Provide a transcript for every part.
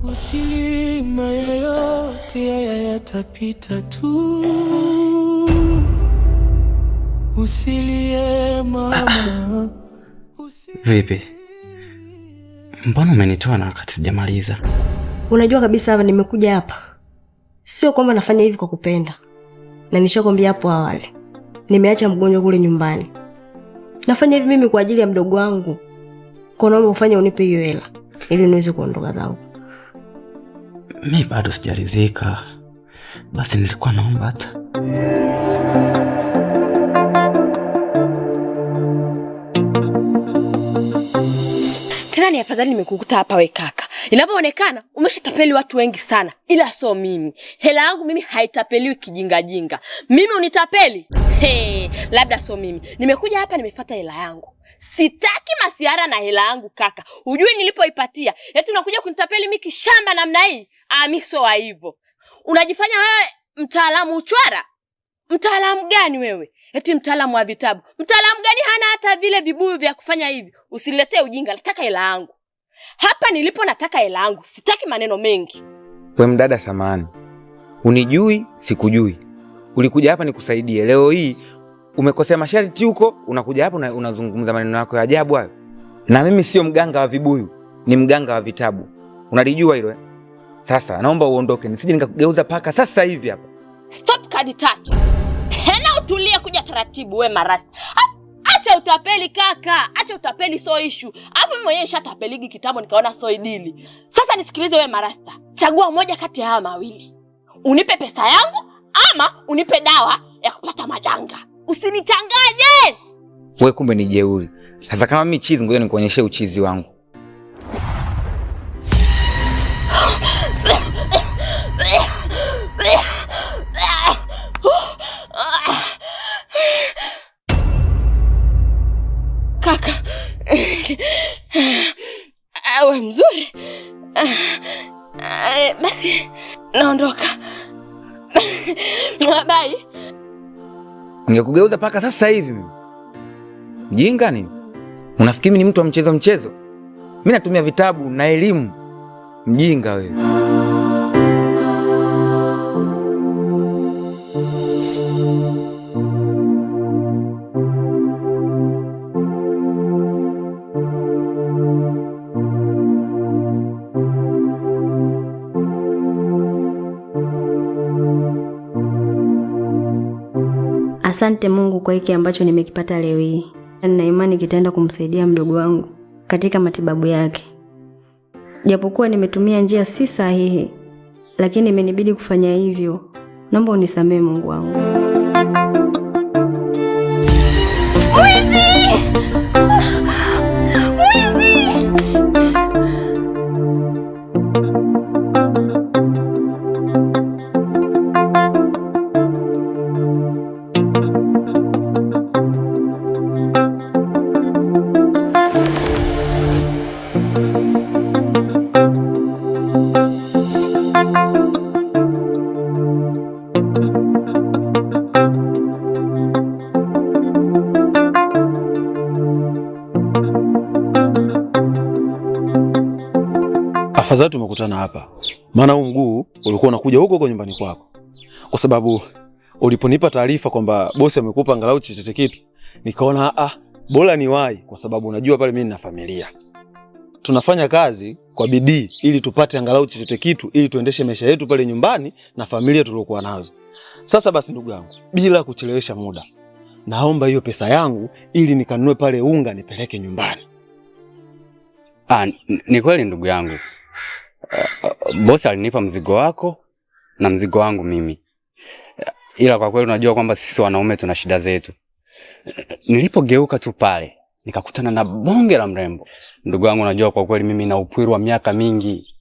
Usilima yoyote yatapita tu. Usilie mama. Vipi? Mbona umenitoa na wakati sijamaliza? Unajua kabisa hapa nimekuja hapa sio kwamba nafanya hivi kwa kupenda. Na nishakwambia hapo awali. Nimeacha mgonjwa kule nyumbani. Nafanya hivi mimi kwa ajili ya mdogo wangu. Kwa naomba ufanye unipe hiyo hela ili niweze kuondoka zangu. Mimi bado sijaridhika. Basi nilikuwa naomba hata. Tena ni afadhali nimekukuta hapa we kaka. Inavyoonekana umeshatapeli watu wengi sana, ila sio mimi. Hela yangu mimi haitapeliwi kijinga jinga. Mimi unitapeli? Labda sio mimi. Nimekuja hapa nimefuata hela yangu. Sitaki masiara na hela yangu kaka. Hujui nilipoipatia. Eti unakuja kunitapeli mimi kishamba namna hii? Mimi sio wa hivyo. Unajifanya wewe mtaalamu uchwara? Mtaalamu gani wewe? Eti mtaalamu wa vitabu. Mtaalamu gani hana hata vile vibuyu vya kufanya hivi? Usiniletee ujinga, nataka hela yangu. Hapa nilipo nataka hela yangu, sitaki maneno mengi. Wewe mdada samahani. Unijui, sikujui. Ulikuja hapa nikusaidie. Leo hii umekosea masharti huko, unakuja hapa unazungumza maneno yako ya ajabu hayo. Na mimi sio mganga wa vibuyu, ni mganga wa vitabu. Unalijua hilo eh? Sasa naomba uondoke, nisije nikakugeuza paka sasa hivi hapa. Stop kadi 3. Tena utulie kuja taratibu we marasta. Acha utapeli kaka, acha utapeli so issue. Hapo mimi mwenyewe nishatapeligi kitambo nikaona so idili. Sasa nisikilize we marasta. Chagua moja kati ya haya mawili. Unipe pesa yangu ama unipe dawa ya kupata madanga. Usinichanganye. Wewe kumbe ni jeuri. Sasa kama mimi chizi ngoja nikuonyeshe uchizi wangu. Kaka. Awe mzuri. Basi naondoka. Bye. Ningekugeuza paka sasa hivi mimi. Mjinga nini? Unafikiri mimi ni mtu wa mchezo? Mimi natumia vitabu na elimu. Mjinga wewe. Asante Mungu kwa hiki ambacho nimekipata leo hii. Nina imani kitaenda kumsaidia mdogo wangu katika matibabu yake. Japokuwa nimetumia njia si sahihi, lakini imenibidi kufanya hivyo. Naomba unisamehe Mungu wangu. Afadhali tumekutana hapa. Maana huu mguu ulikuwa unakuja huko nyumbani kwako. Kwa sababu uliponipa taarifa kwamba bosi amekupa angalau chochote kitu, nikaona bora niwahi kwa sababu unajua pale mimi nina familia. Tunafanya kazi kwa bidii ili tupate angalau chochote kitu ili tuendeshe maisha yetu pale nyumbani na familia tuliyokuwa nazo. Sasa basi ndugu yangu, bila kuchelewesha muda, naomba hiyo pesa yangu ili nikanunue pale unga nipeleke nyumbani. Ni kweli ndugu yangu. Bosi alinipa mzigo wako na mzigo wangu mimi. Ila kwa kweli unajua kwamba sisi wanaume tuna shida zetu. Nilipogeuka tu pale nikakutana na bonge la mrembo. Ndugu yangu unajua kwa kweli mimi na upwiru wa miaka mingi.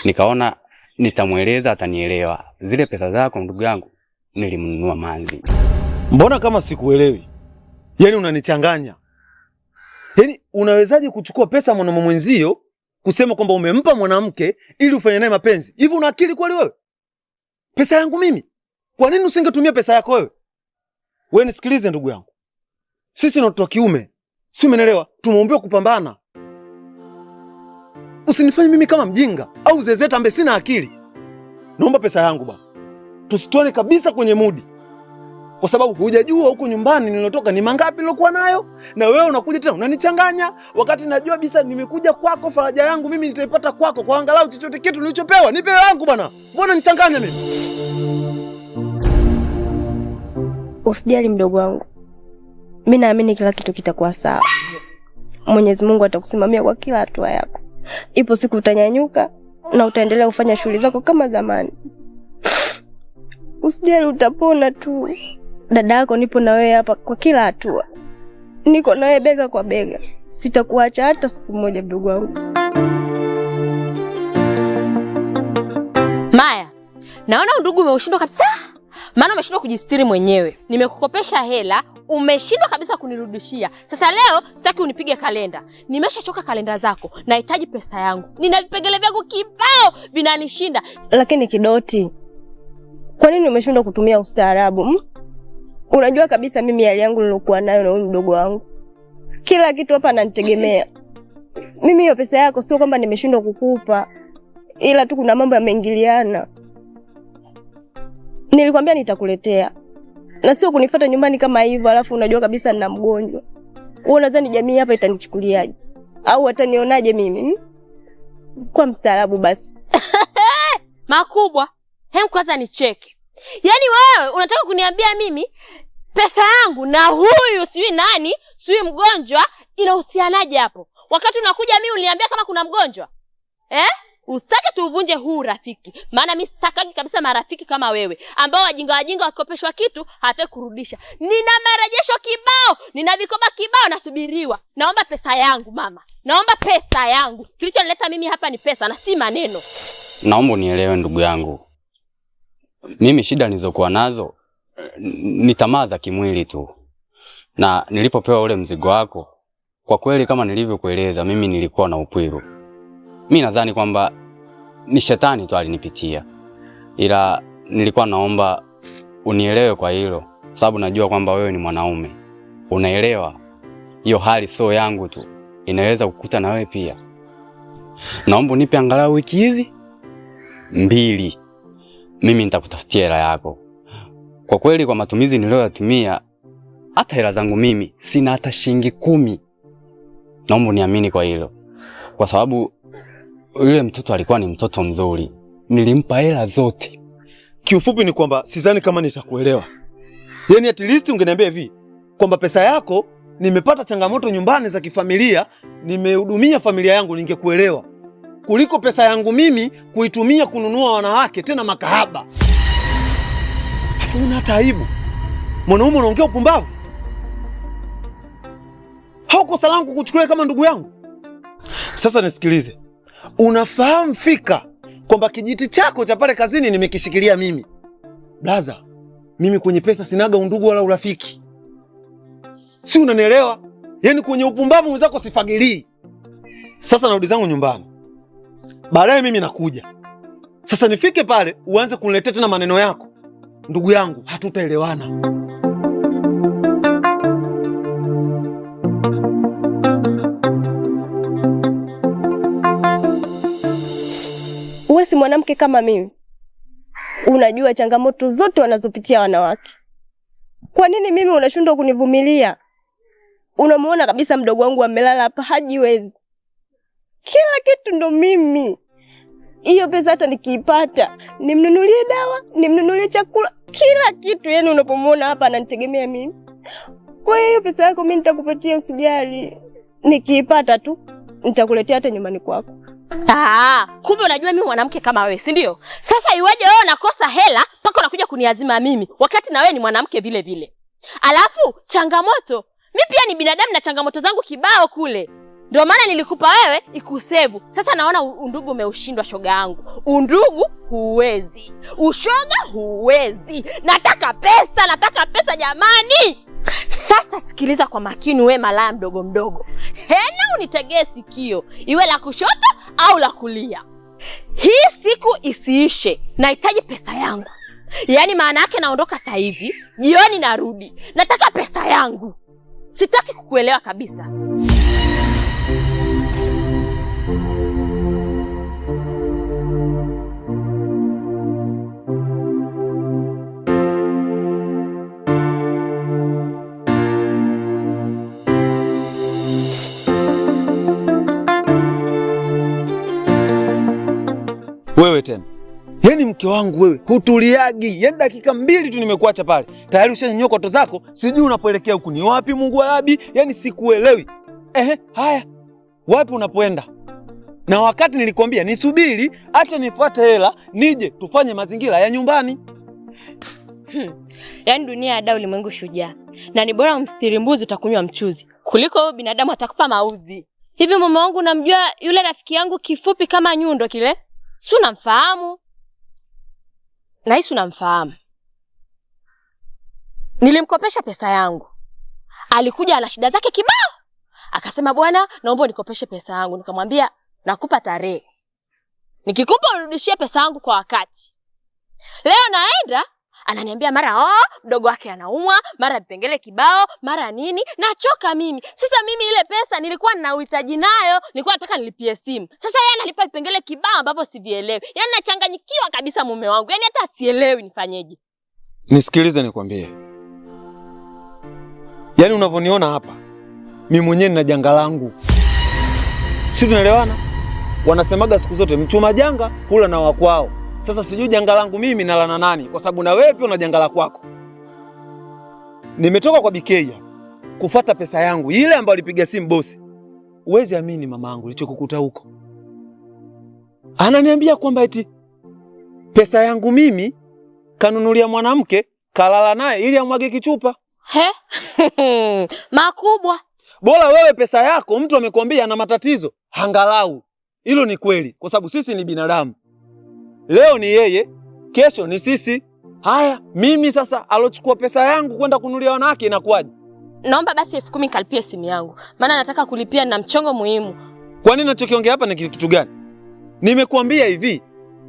Nikaona nitamueleza atanielewa. Zile pesa zako ndugu yangu nilimnunua manzi. Mbona kama sikuelewi? Yaani unanichanganya. Yaani unawezaje kuchukua pesa mwanamume mwenzio kusema kwamba umempa mwanamke ili ufanye naye mapenzi? Hivi una akili kweli wewe? Pesa yangu mimi? Kwa nini usingetumia pesa yako wewe? Wewe nisikilize ndugu yangu. Sisi ni watu wa kiume. Si umeelewa? Tumeombewa kupambana. Usinifanye mimi kama mjinga au zezeta ambaye sina akili. Naomba pesa yangu bwana. Tusitoane kabisa kwenye mudi. Kwa sababu hujajua huko nyumbani nilotoka ni mangapi nilokuwa nayo, na wewe unakuja tena unanichanganya wakati najua bisa nimekuja kwako, faraja yangu mimi nitaipata kwako kwa angalau chochote kitu nilichopewa. Nipe yangu bwana. Mbona nichanganya mimi? Usijali mdogo wangu. Mimi naamini kila kitu kitakuwa sawa. Mwenyezi Mungu atakusimamia kwa kila hatua yako. Ipo siku utanyanyuka na utaendelea kufanya shughuli zako kama zamani. Usijali, utapona tu. Dada yako nipo na wewe hapa kwa kila hatua. Niko na wewe bega kwa bega. Sitakuacha hata siku moja mdogo wangu. Maya, naona undugu umeushindwa kabisa. Maana umeshindwa kujistiri mwenyewe. Nimekukopesha hela, umeshindwa kabisa kunirudishia. Sasa leo sitaki unipige kalenda. Nimeshachoka kalenda zako. Nahitaji pesa yangu. Nina vipengele vyangu kibao vinanishinda. Lakini Kidoti, kwa nini umeshindwa kutumia ustaarabu? Unajua kabisa mimi hali yangu nilokuwa nayo na huyu mdogo wangu. Kila kitu hapa ananitegemea. Mimi hiyo pesa yako sio kwamba nimeshindwa kukupa, ila tu kuna mambo yameingiliana. Nilikwambia nitakuletea. Na sio kunifuata nyumbani kama hivyo alafu unajua kabisa nina mgonjwa. Wewe unadhani jamii hapa itanichukuliaje? Au watanionaje mimi? Kwa mstaarabu basi. Makubwa. Hem, kwanza nicheke. Yaani wewe unataka kuniambia mimi pesa yangu na huyu sijui nani, sijui mgonjwa inahusianaje hapo? Wakati unakuja mimi uliniambia kama kuna mgonjwa. Usitake tuvunje huu rafiki. Maana mimi sitaki kabisa marafiki kama wewe ambao wajinga wakikopeshwa kitu hata kurudisha. Nina marejesho kibao, nina vikoba kibao nasubiriwa. Naomba pesa yangu mama. Naomba pesa yangu. Kilichonileta mimi hapa ni pesa na si maneno. Naomba unielewe ndugu yangu. Mimi shida nilizokuwa nazo ni tamaa za kimwili tu. Na nilipopewa ule mzigo wako, kwa kweli kama nilivyokueleza mimi nilikuwa na upwiru. Mimi nadhani kwamba ni shetani tu alinipitia. Ila nilikuwa naomba unielewe kwa hilo, sababu najua kwamba wewe ni mwanaume. Unaelewa hiyo hali sio yangu tu, inaweza kukuta na wewe pia. Naomba unipe angalau wiki hizi 2. Mimi nitakutafutia hela yako. Kwa kweli kwa matumizi niliyoyatumia, hata hela zangu mimi sina hata shilingi 10. Naomba uniamini kwa hilo. Kwa sababu yule mtoto alikuwa ni mtoto mzuri. Nilimpa hela zote. Kiufupi ni kwamba sidhani kama nitakuelewa. Yaani at least ungeniambia hivi kwamba pesa yako nimepata changamoto nyumbani za kifamilia, nimehudumia familia yangu, ningekuelewa. Kuliko pesa yangu mimi kuitumia kununua wanawake tena makahaba. Afu una hata aibu. Mwanaume unaongea upumbavu. Hauko salama kukuchukulia kama ndugu yangu. Sasa nisikilize. Unafahamu fika kwamba kijiti chako cha pale kazini nimekishikilia mimi. Blaza, mimi kwenye pesa sinaga undugu wala urafiki. Si unanielewa? Yaani kwenye upumbavu mwenzako sifagilii. Sasa narudi zangu nyumbani. Baadaye mimi nakuja. Sasa nifike pale uanze kuniletea tena maneno yako. Ndugu yangu, hatutaelewana. Wewe si mwanamke kama mimi. Unajua changamoto zote wanazopitia wanawake. Kwa nini mimi unashindwa kunivumilia? Unamuona kabisa mdogo wangu amelala hapa hajiwezi. Kila kitu ndo mimi. Hiyo pesa hata nikiipata, nimnunulie dawa, nimnunulie chakula, kila kitu yani unapomuona hapa ananitegemea mimi. Kwa hiyo pesa yako mimi nitakupatia usijali. Nikiipata tu, nitakuletea hata nyumbani kwako. Kumbe unajua mimi mwanamke kama wewe, si ndio? Sasa iweje wewe unakosa hela mpaka unakuja kuniazima mimi wakati na wewe ni mwanamke vile vile? Alafu changamoto, mimi pia ni binadamu na changamoto zangu kibao kule. Ndio maana nilikupa wewe ikusevu. Sasa naona undugu umeushindwa shoga yangu. Undugu huwezi. Ushoga huwezi. Nataka pesa jamani. Sasa sikiliza kwa makini wewe malaya mdogo mdogo. Tena unitegee sikio. Iwe la kushoto au la kulia. Hii siku isiishe. Nahitaji pesa yangu. Yaani maana yake naondoka sasa hivi, jioni narudi. Nataka pesa yangu. Sitaki kukuelewa kabisa. Wewe tena. Yaani mke wangu wewe, hutuliagi. Yaani dakika 2 tu nimekuacha pale. Tayari ushanyonyoka koto zako, sijui unapoelekea huku ni wapi Mungu wa Rabi, yaani sikuelewi. Haya. Wapi unapoenda? Na wakati nilikwambia nisubiri, acha nifuate hela, nije tufanye mazingira ya nyumbani. Yaani dunia ya dau ulimwengu shujaa. Na ni bora umstiri mbuzi utakunywa mchuzi kuliko huyo binadamu atakupa mauzi. Hivi mume wangu unamjua yule rafiki yangu kifupi kama nyundo kile? Si unamfahamu? Na hisi unamfahamu. Nilimkopesha pesa yangu. Alikuja ana shida zake kibao. Akasema bwana, naomba unikopeshe pesa yangu. Nikamwambia nakupa tarehe. Nikikupa unirudishie pesa yangu kwa wakati. Leo naenda, ananiambia mara mdogo wake anaumwa, mara vipengele kibao, mara nini? Nachoka mimi. Sasa mimi ile pesa nilikuwa nina uhitaji nayo, nilikuwa nataka nilipie simu. Sasa yeye analipa vipengele kibao ambavyo sivielewi. Yaani nachanganyikiwa kabisa mume wangu. Yaani hata sielewi nifanyeje. Nisikilize nikwambie. Yaani unavyoniona hapa, mimi mwenyewe nina janga langu. Si tunaelewana? Wanasemaga siku zote mchuma janga hula na wakwao. Sasa sijui janga langu mimi nala na nani, kwa sababu na wewe pia una janga la kwako. Nimetoka kwa Bikeya kufuata pesa yangu ile ambayo alipiga simu bosi. Uwezi amini mamangu nilichokukuta huko. Ananiambia kwamba eti pesa yangu mimi kanunulia mwanamke, kalala naye ili amwage kichupa. Makubwa. Bora wewe pesa yako mtu amekwambia ana matatizo, angalau. Hilo ni kweli kwa sababu sisi ni binadamu. Leo ni yeye, kesho ni sisi. Haya, mimi sasa alochukua pesa yangu kwenda kununulia wanawake inakuwaje? Naomba basi 10,000 kalipie simu yangu. Maana nataka kulipia na mchongo muhimu. Kwa nini nachokiongea hapa ni kitu gani? Nimekuambia hivi,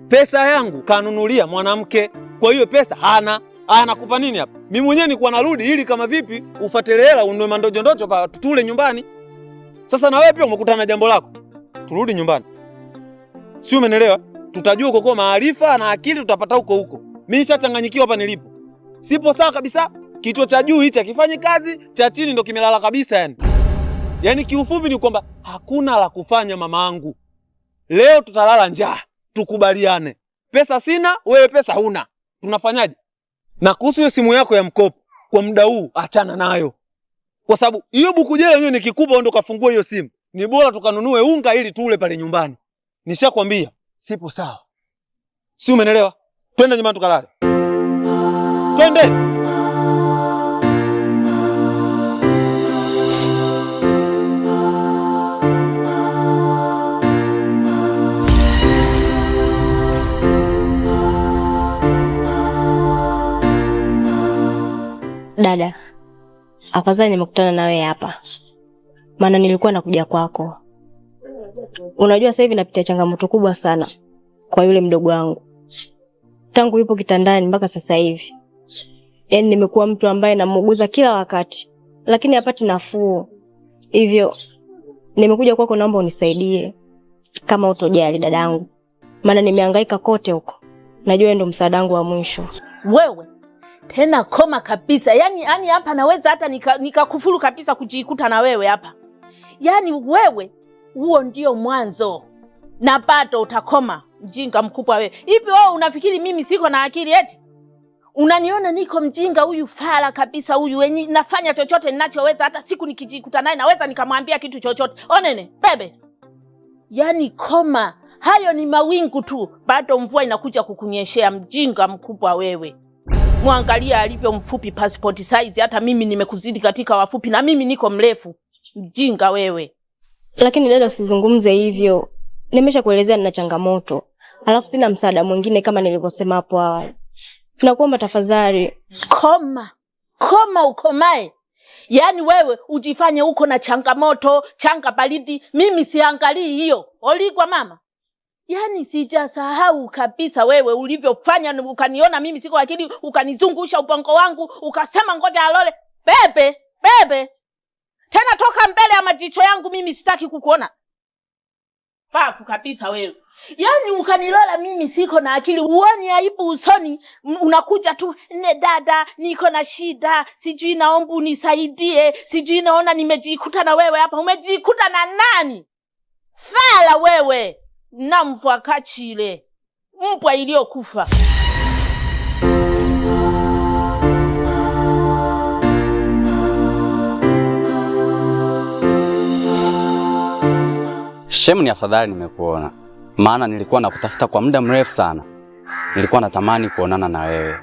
pesa yangu kanunulia mwanamke. Kwa hiyo pesa hana. Anakupa nini hapa? Mimi mwenyewe nilikuwa narudi ili kama vipi ufuatele hela ununue mandojo pa tutule nyumbani. Sasa na wewe pia umekutana na jambo lako. Turudi nyumbani. Si umeelewa? Tutajua kwa maarifa na akili tutapata huko. Mimi nishachanganyikiwa hapa nilipo. Sipo sawa kabisa. Kituo cha juu hichi kifanyi kazi, cha chini ndo kimelala kabisa yani. Yaani kiufupi ni kwamba hakuna la kufanya mamaangu. Leo tutalala njaa, tukubaliane. Pesa sina, wewe pesa huna. Tunafanyaje? Na kuhusu hiyo simu yako ya mkopo, kwa muda huu achana nayo. Kwa sababu hiyo buku jela yenyewe nikikupa ndo kafungua hiyo simu. Ni bora tukanunue unga ili tule pale nyumbani. Nishakwambia, sipo sawa. Si umeelewa? Twende nyumbani tukalale. Twende. Dada, afadhali nimekutana na wewe hapa. Maana nilikuwa nakuja kwako. Unajua sasa hivi napitia changamoto kubwa sana kwa yule mdogo wangu. Tangu yupo kitandani mpaka sasa hivi. Yaani nimekuwa mtu ambaye namuuguza kila wakati, lakini hapati nafuu. Hivyo nimekuja kwako, naomba unisaidie kama utojali dadangu. Maana nimehangaika kote huko. Najua ndo msaada wangu wa mwisho. Wewe tena koma kabisa. Yaani hapa naweza hata nikakufuru kabisa kujikuta na wewe hapa. Yaani wewe huo ndio mwanzo. Na bado utakoma, mjinga mkubwa wewe. Hivi wewe unafikiri mimi siko na akili eti? Unaniona niko mjinga huyu fala kabisa huyu wenye nafanya chochote ninachoweza, hata siku nikijikuta naye naweza nikamwambia kitu chochote. Onene, bebe. Yaani koma, hayo ni mawingu tu. Bado mvua inakuja kukunyeshea, mjinga mkubwa wewe. Muangalia alivyo mfupi passport size, hata mimi nimekuzidi katika wafupi na mimi niko mrefu. Mjinga wewe. Lakini dada usizungumze hivyo. Nimeshakuelezea nina changamoto. Alafu sina msaada mwingine kama nilivyosema hapo awali. Tunakuomba tafadhali. Koma ukomae. Yaani wewe ujifanye uko na changamoto, changa baridi, mimi siangalii hiyo. Oligwa mama. Yaani sijasahau kabisa wewe ulivyofanya, ukaniona mimi siko akili, ukanizungusha ubongo wangu, ukasema ngoja alole. Bebe. Tena toka mbele ya majicho yangu, mimi sitaki kukuona. Pafu kabisa wewe. Yaani ukanilola mimi siko na akili, uone aibu usoni, unakuja tu, dada niko na shida, sijui naomba unisaidie, sijui naona nimejikuta na wewe hapa. Umejikuta na nani? Fala wewe. Na mvua kachile. mpwa iliyokufa. Shemu, ni afadhali nimekuona, maana nilikuwa nakutafuta kwa muda mrefu sana. Nilikuwa natamani kuonana na wewe,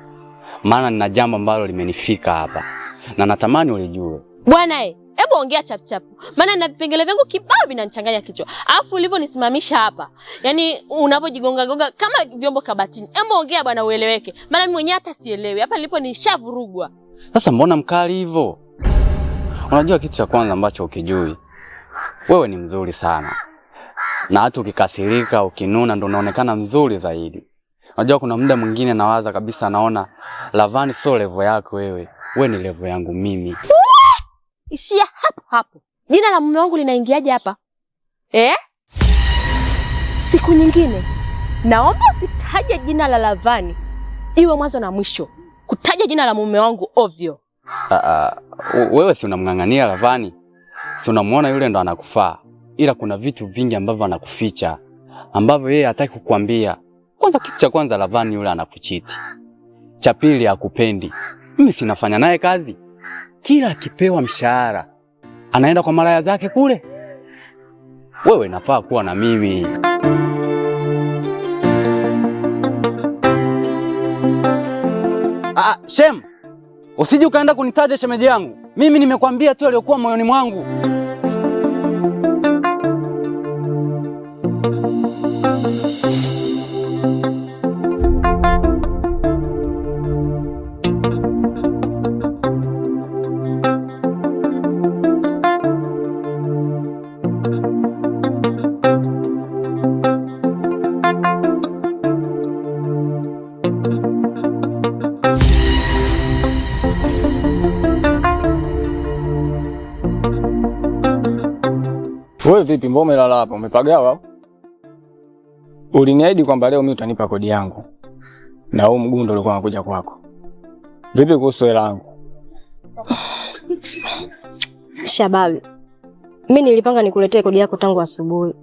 maana nina jambo ambalo limenifika hapa na natamani ulijue. Bwana hebu ongea chap chap, maana na vipengele vyangu kibao vinanichanganya kichwa. Alafu ulivyonisimamisha hapa, yani unapojigonga gonga kama vyombo kabatini. Hebu ongea bwana ueleweke, maana mimi mwenyewe hata sielewi. Hapa nilipo nishavurugwa. Sasa mbona mkali hivyo? Unajua kitu cha kwanza ambacho ukijui, wewe ni mzuri sana. Na hata ukikasirika, ukinuna ndo unaonekana mzuri zaidi. Unajua kuna muda mwingine nawaza kabisa, naona Lavani sio level yako wewe. Wewe ni level yangu mimi. Ishia hapo hapo. Jina la mume wangu linaingiaje hapa? Siku nyingine naomba usitaje jina la Lavani, iwe mwanzo na mwisho. Kutaja jina la mume wangu ovyo. Wewe si unamng'ang'ania Lavani? Si unamuona yule ndo anakufaa? Ila kuna vitu vingi ambavyo anakuficha, ambavyo yeye hataki kukuambia. Kwanza, kitu cha kwanza, Lavani yule anakuchiti. Cha pili, hakupendi. Mimi sinafanya naye kazi. Kila akipewa mshahara anaenda kwa maraya zake kule. Wewe nafaa kuwa na mimi. Shem, usije ukaenda kunitaja shemeji yangu. Mimi nimekwambia tu aliyokuwa moyoni mwangu. Wewe vipi, mbona umelala hapa? Umepagawa? Uliniahidi kwamba leo mimi utanipa kodi yangu. Na huu mgundo ulikuwa unakuja kwako. Vipi kuhusu hela yangu? Shababi, mimi nilipanga nikuletee kodi yako tangu asubuhi.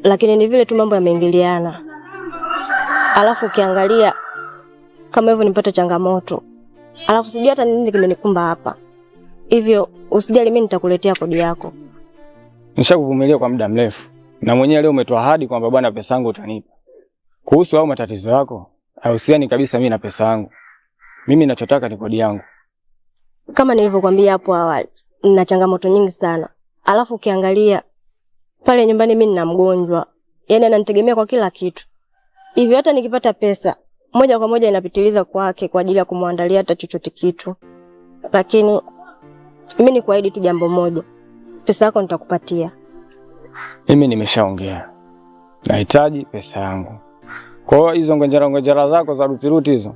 Lakini ni vile tu mambo yameingiliana. Alafu ukiangalia kama hivyo nipata changamoto. Alafu sijui hata nini kimenikumba hapa. Hivyo usijali, mimi nitakuletea kodi yako. Nishakuvumilia kwa muda mrefu. Na mwenyewe leo umetoa ahadi kwamba bwana pesa yangu utanipa. Kuhusu hao matatizo yako, hauhusiani kabisa mimi na pesa yangu. Mimi ninachotaka ni kodi yangu. Kama nilivyokuambia hapo awali, nina changamoto nyingi sana. Alafu ukiangalia pale nyumbani mimi nina mgonjwa. Yaani ananitegemea kwa kila kitu. Hivyo hata nikipata pesa, moja kwa moja inapitiliza kwake kwa ajili ya kumwandalia hata chochote kitu. Lakini mimi nikuahidi tu jambo moja. Pesa yako nitakupatia. Mimi nimeshaongea. Nahitaji pesa yangu. Kwa hiyo hizo ngojera zako za rutiruti hizo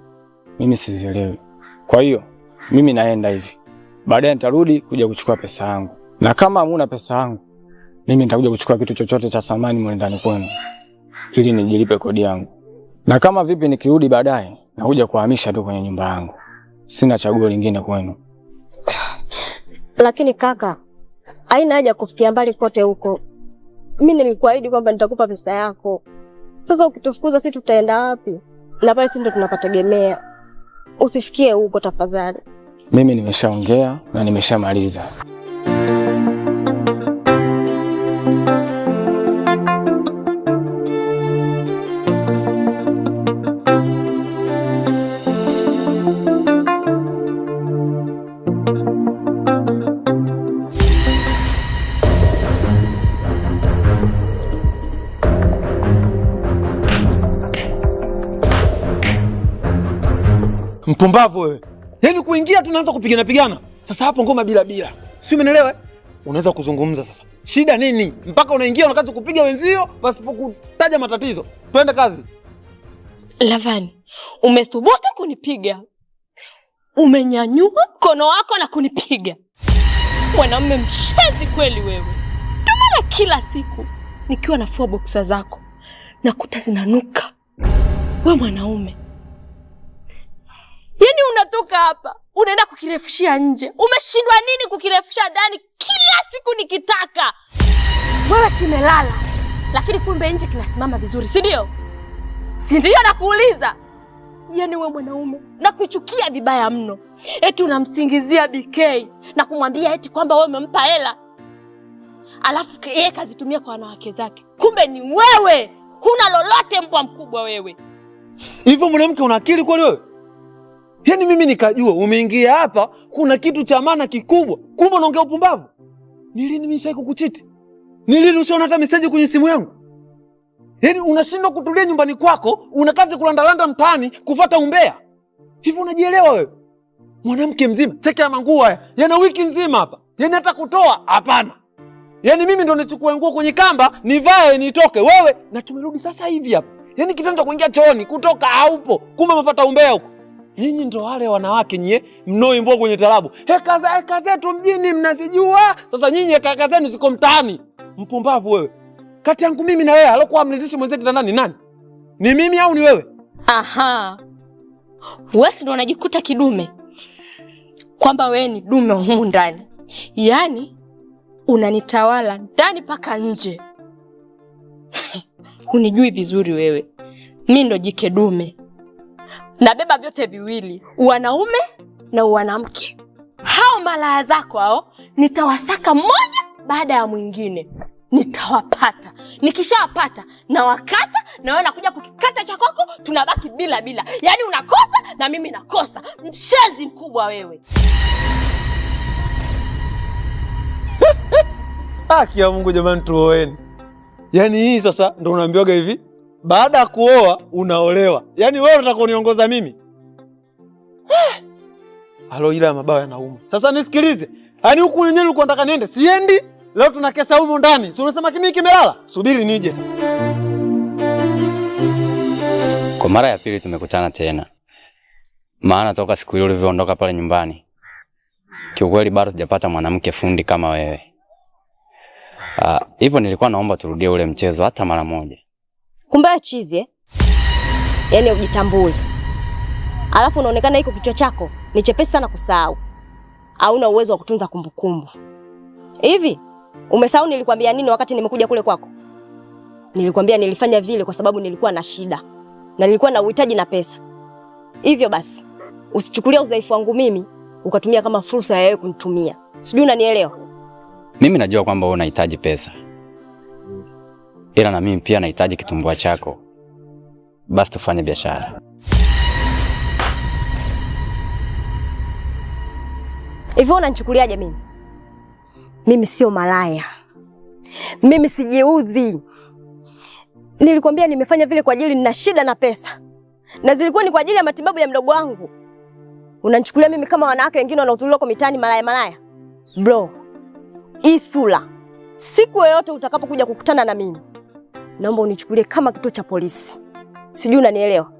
mimi sizielewi. Kwa hiyo mimi naenda hivi. Baadaye nitarudi kuja kuchukua pesa yangu. Na kama hamuna pesa yangu, mimi nitakuja kuchukua kitu chochote cha thamani mle ndani kwenu ili nijilipe kodi yangu. Na kama vipi nikirudi baadaye nakuja kuhamisha tu kwenye nyumba yangu. Sina chaguo lingine kwenu. Lakini kaka, haina haja kufikia mbali kote huko. Mimi nilikuahidi kwamba nitakupa pesa yako. Sasa ukitufukuza sisi tutaenda wapi? Na pale sisi ndo tunapategemea. Usifikie huko tafadhali. Mimi nimeshaongea na nimeshamaliza. Mpumbavu wewe. Yaani kuingia tunaanza kupigana. Sasa hapo ngoma bila. Si umeelewa? Unaweza kuzungumza sasa. Shida nini? Mpaka unaingia unakaanza kupiga wenzio pasipo kutaja matatizo. Twende kazi. Lavani, umethubutu kunipiga. Umenyanyua mkono wako na kunipiga. Mwanamume mshenzi kweli wewe. Ndio maana kila siku nikiwa nafua boksa zako nakuta zinanuka. Wewe mwanaume. Yaani unatoka hapa, unaenda kukirefushia nje. Umeshindwa nini kukirefusha ndani kila siku nikitaka? Wewe kimelala, lakini kumbe nje kinasimama vizuri, si ndio? Si ndio nakuuliza? Yaani wewe mwanaume nakuchukia vibaya mno. Eti unamsingizia BK na kumwambia eti kwamba wewe umempa hela. Alafu yeye kazitumia kwa wanawake zake. Kumbe ni wewe. Huna lolote, mbwa mkubwa wewe. Hivyo mwanamke una akili kweli wewe? Yaani mimi nikajua umeingia hapa kuna kitu cha maana kikubwa. Kumbe unaongea upumbavu. Ni lini mimi nishawahi kukuchiti? Ni lini ushaona hata message kwenye simu yangu? Yaani unashindwa kutulia nyumbani kwako, unakaza kulandalanda mtaani kufuata umbea. Hivi unajielewa wewe? Mwanamke mzima, cheki ya manguo haya. Yana wiki nzima hapa. Yaani hata kutoa hapana. Yaani mimi ndo nichukue nguo kwenye kamba, nivae nitoke. Wewe na tumerudi sasa hivi hapa. Yaani kitendo cha kuingia chooni, kutoka haupo. Kumbe umefuata umbea huko. Nyinyi ndo wale wanawake nyie mnaoimbwa kwenye tarabu. Heka zetu mjini mnazijua. Sasa nyinyi heka zenu ziko mtaani. Mpumbavu wewe. Kati yangu mimi na wewe alokuwa amlizishi mwenzetu kitandani nani? Ni mimi au ni wewe? Aha. Wewe ndo unajikuta kidume. Kwamba wewe ni dume humu ndani. Yaani unanitawala ndani paka nje. Unijui vizuri wewe. Mimi ndo jike dume. Nabeba vyote viwili, wanaume na wanamke. Hao malaya zako hao nitawasaka mmoja baada ya mwingine. Nitawapata. Nikishawapata na wakata na wewe nakuja kukikata cha kwako, tunabaki bila. Yaani unakosa na mimi nakosa. Mshenzi mkubwa wewe. Haki ya Mungu jamani, tuoeni. Yaani hii sasa ndo unaambiwaga hivi, baada ya kuoa unaolewa. Yaani wewe unataka kuniongoza mimi? Halo, ila mabawa yanauma. Sasa nisikilize. Yaani huku nyenyewe ulikuwa unataka niende, siendi. Leo tunakesha humo ndani. Si unasema kimi kimelala? Subiri nije sasa. Kwa mara ya pili tumekutana tena. Maana toka siku ile ulivyoondoka pale nyumbani, kiukweli bado sijapata mwanamke fundi kama wewe. Hivyo nilikuwa naomba turudie ule mchezo hata mara moja. Kumbe chizi eh? Yaani ujitambue. Alafu unaonekana iko kichwa chako ni chepesi sana kusahau. Hauna uwezo wa kutunza kumbukumbu. Hivi umesahau nilikwambia nini wakati nimekuja kule kwako? Nilikwambia nilifanya vile kwa sababu nilikuwa na shida na nilikuwa na uhitaji na pesa. Hivyo basi usichukulia udhaifu wangu mimi ukatumia kama fursa ya wewe kunitumia. Sijui unanielewa? Mimi najua kwamba wewe unahitaji pesa. Ila na mimi pia nahitaji kitumbua chako. Basi tufanye biashara. Hivyo unanichukuliaje mimi? Mimi sio malaya. Mimi sijiuzi. Nilikwambia nimefanya vile kwa ajili nina shida na pesa. Na zilikuwa ni kwa ajili ya matibabu ya mdogo wangu. Unanichukulia mimi kama wanawake wengine wanaotuliwa kwa mitaani malaya? Bro, hii sura, siku yoyote utakapokuja kukutana na mimi, naomba unichukulie kama kituo cha polisi. Sijui unanielewa?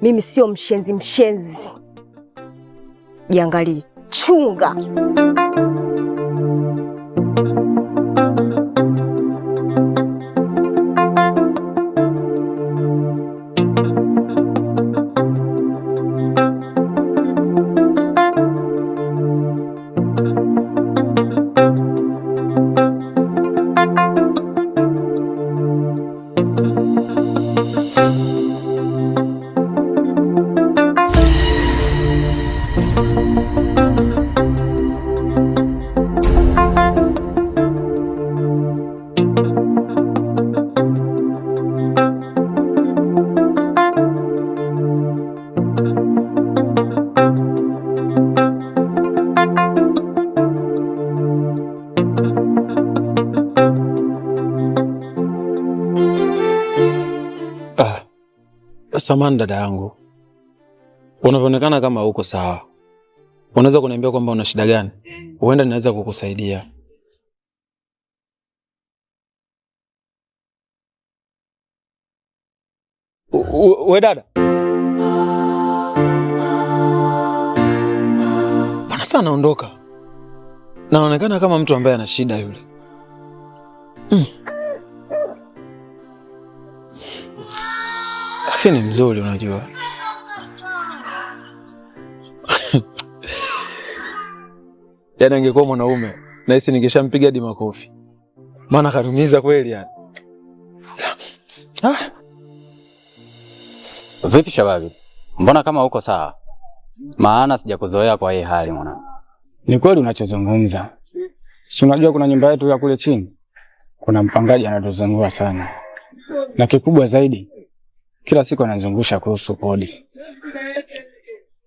Mimi sio mshenzi. Jiangalie, chunga. Samahani dada yangu. Unavyoonekana kama uko sawa. Unaweza kuniambia kwamba una shida gani? Huenda ninaweza kukusaidia. We dada. Bana sana naondoka. Naonekana kama mtu ambaye ana shida yule. Lakini mzuri unajua. Yaani angekuwa mwanaume nahisi ningeshampiga hadi makofi. Maana kanumiza kweli yani. Vipi Shababi? Mbona kama uko sawa? Maana sijakuzoea kwa hii hali mwanangu. Ni kweli unachozungumza. Si unajua kuna nyumba yetu ya kule chini. Kuna mpangaji anatuzungua sana. Na kikubwa zaidi, kila siku anazungusha kuhusu kodi.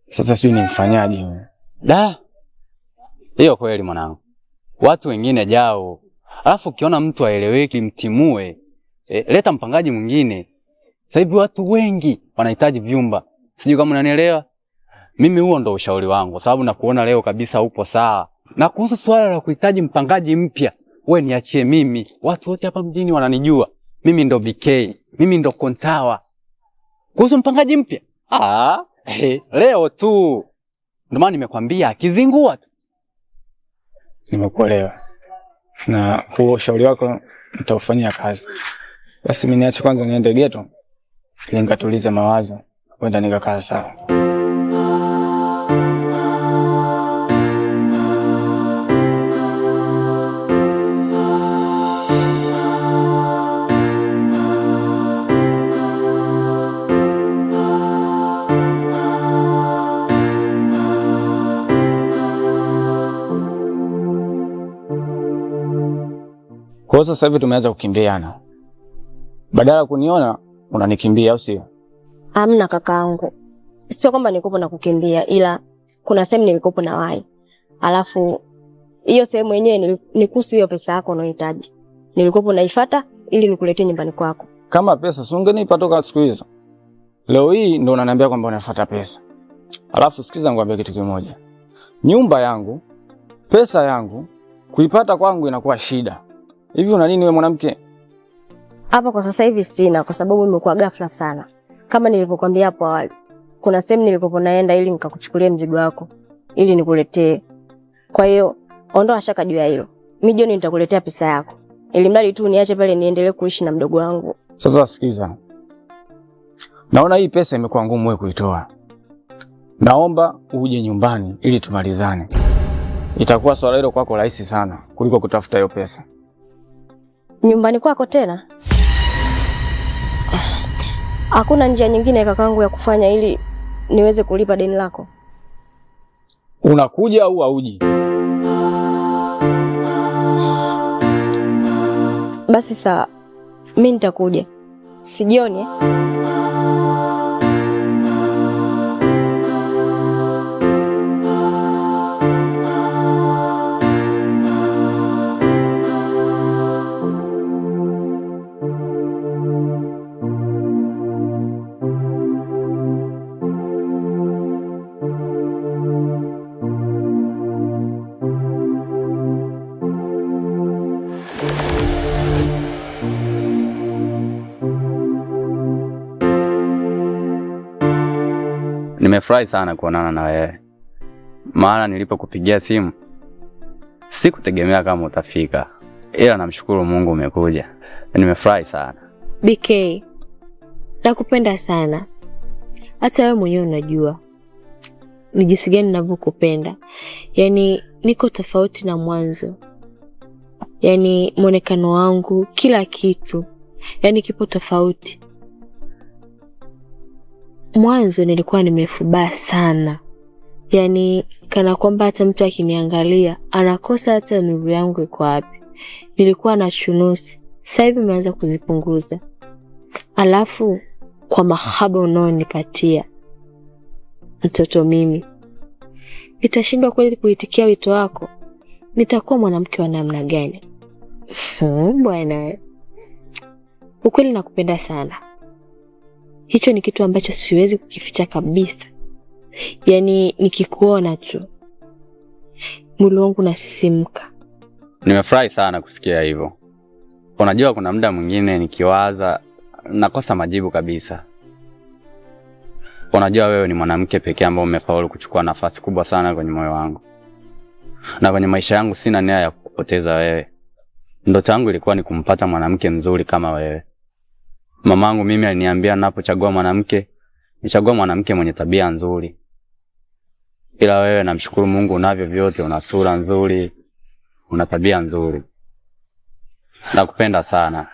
Sasa sijui nimfanyaje huyo. Da. Hiyo kweli mwanangu. Watu wengine jao. Alafu ukiona mtu aeleweki mtimue. Leta mpangaji mwingine. Sasa hivi watu wengi wanahitaji vyumba. Sijui kama unanielewa. Mimi huo ndo ushauri wangu sababu nakuona leo kabisa upo sawa. Na kuhusu swala la kuhitaji mpangaji mpya, wewe niachie mimi. Watu wote hapa mjini wananijua. Mimi ndo BK, mimi ndo Kontawa. Kuhusu mpangaji mpya? Leo tu. Ndio maana nimekwambia akizingua tu. Nimekuelewa. Na huo ushauri wako nitaufanyia kazi. Basi mimi niache kwanza niende ghetto. Ili nikatulize mawazo. Kwenda nikakaa sawa. Kwa sasa hivi tumeanza kukimbiana. Badala ya kuniona unanikimbia au sio? Hamna kakaangu. Sio kwamba nilikopo na kukimbia ila kuna sehemu nilikopo na wahi. Alafu hiyo sehemu yenyewe ni kuhusu hiyo pesa yako unayohitaji. Nilikopo naifuata ili nikuletee nyumbani kwako. Kama pesa si ungenipa toka siku hizo. Leo hii ndo unaniambia kwamba unafuata pesa. Alafu sikiza nikwambie kitu kimoja. Nyumba yangu, pesa yangu, kuipata kwangu inakuwa shida. Hivi una nini wewe mwanamke? Hapa kwa sasa hivi sina kwa sababu imekuwa ghafla sana. Kama nilivyokuambia hapo awali. Kuna sehemu nilikopo naenda ili nikakuchukulie mzigo wako ili nikuletee. Kwa hiyo ondoa shaka juu ya hilo. Mimi jioni nitakuletea pesa yako. Ili mradi tu niache pale niendelee kuishi na mdogo wangu. Sasa sikiza. Naona hii pesa imekuwa ngumu wewe kuitoa. Naomba uje nyumbani ili tumalizane. Itakuwa swala hilo kwako rahisi sana kuliko kutafuta hiyo pesa. Nyumbani kwako tena? Hakuna njia nyingine kakaangu ya kufanya ili niweze kulipa deni lako? Unakuja au hauji? Basi sawa. Mimi nitakuja. Sijioni. Nimefurahi sana kuonana na wewe. Maana nilipokupigia simu sikutegemea kama utafika. Ila namshukuru Mungu umekuja. Nimefurahi sana. BK, nakupenda sana. Hata wewe mwenyewe unajua ni jinsi gani ninavyokupenda. Yaani niko tofauti na mwanzo. Yaani muonekano wangu, kila kitu. Yaani kipo tofauti. Mwanzo nilikuwa nimefubaa sana. Yaani kana kwamba hata mtu akiniangalia anakosa hata nuru yangu iko wapi. Nilikuwa na chunusi. Sasa hivi nimeanza kuzipunguza. Alafu kwa mahaba unaonipatia mtoto mimi, nitashindwa kweli kuitikia wito wako? Nitakuwa mwanamke wa namna gani? Bwana, ukweli nakupenda sana. Hicho ni kitu ambacho siwezi kukificha kabisa. Yaani nikikuona tu mwili wangu unasisimka. Nimefurahi sana kusikia hivyo. Unajua kuna muda mwingine nikiwaza nakosa majibu kabisa. Unajua wewe ni mwanamke pekee ambaye umefaulu kuchukua nafasi kubwa sana kwenye moyo wangu. Na kwenye maisha yangu sina nia ya kukupoteza wewe. Ndoto yangu ilikuwa ni kumpata mwanamke mzuri kama wewe. Mamangu mimi aliniambia ninapochagua mwanamke, nichague mwanamke mwenye tabia nzuri. Ila wewe namshukuru Mungu unavyo vyote, una sura nzuri, una tabia nzuri. Nakupenda sana.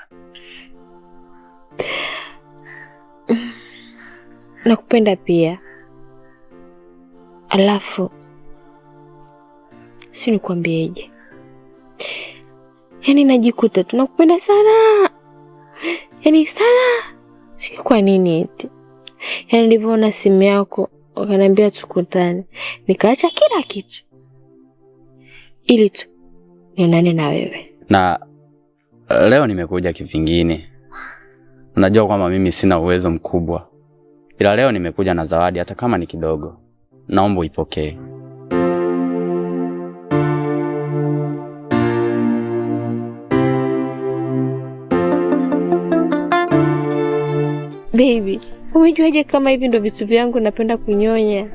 nakupenda pia. Alafu si nikwambieje, yaani najikuta tunakupenda sana, yaani sana, si kwa nini eti. Yaani nilivyoona simu yako wakaniambia tukutane, nikaacha kila kitu ili tu nionane na wewe. Na leo nimekuja kivingine. Unajua kwamba mimi sina uwezo mkubwa, ila leo nimekuja na zawadi hata kama ni kidogo. Naomba uipokee. Baby, umejuaje kama hivi ndo vitu vyangu napenda kunyonya?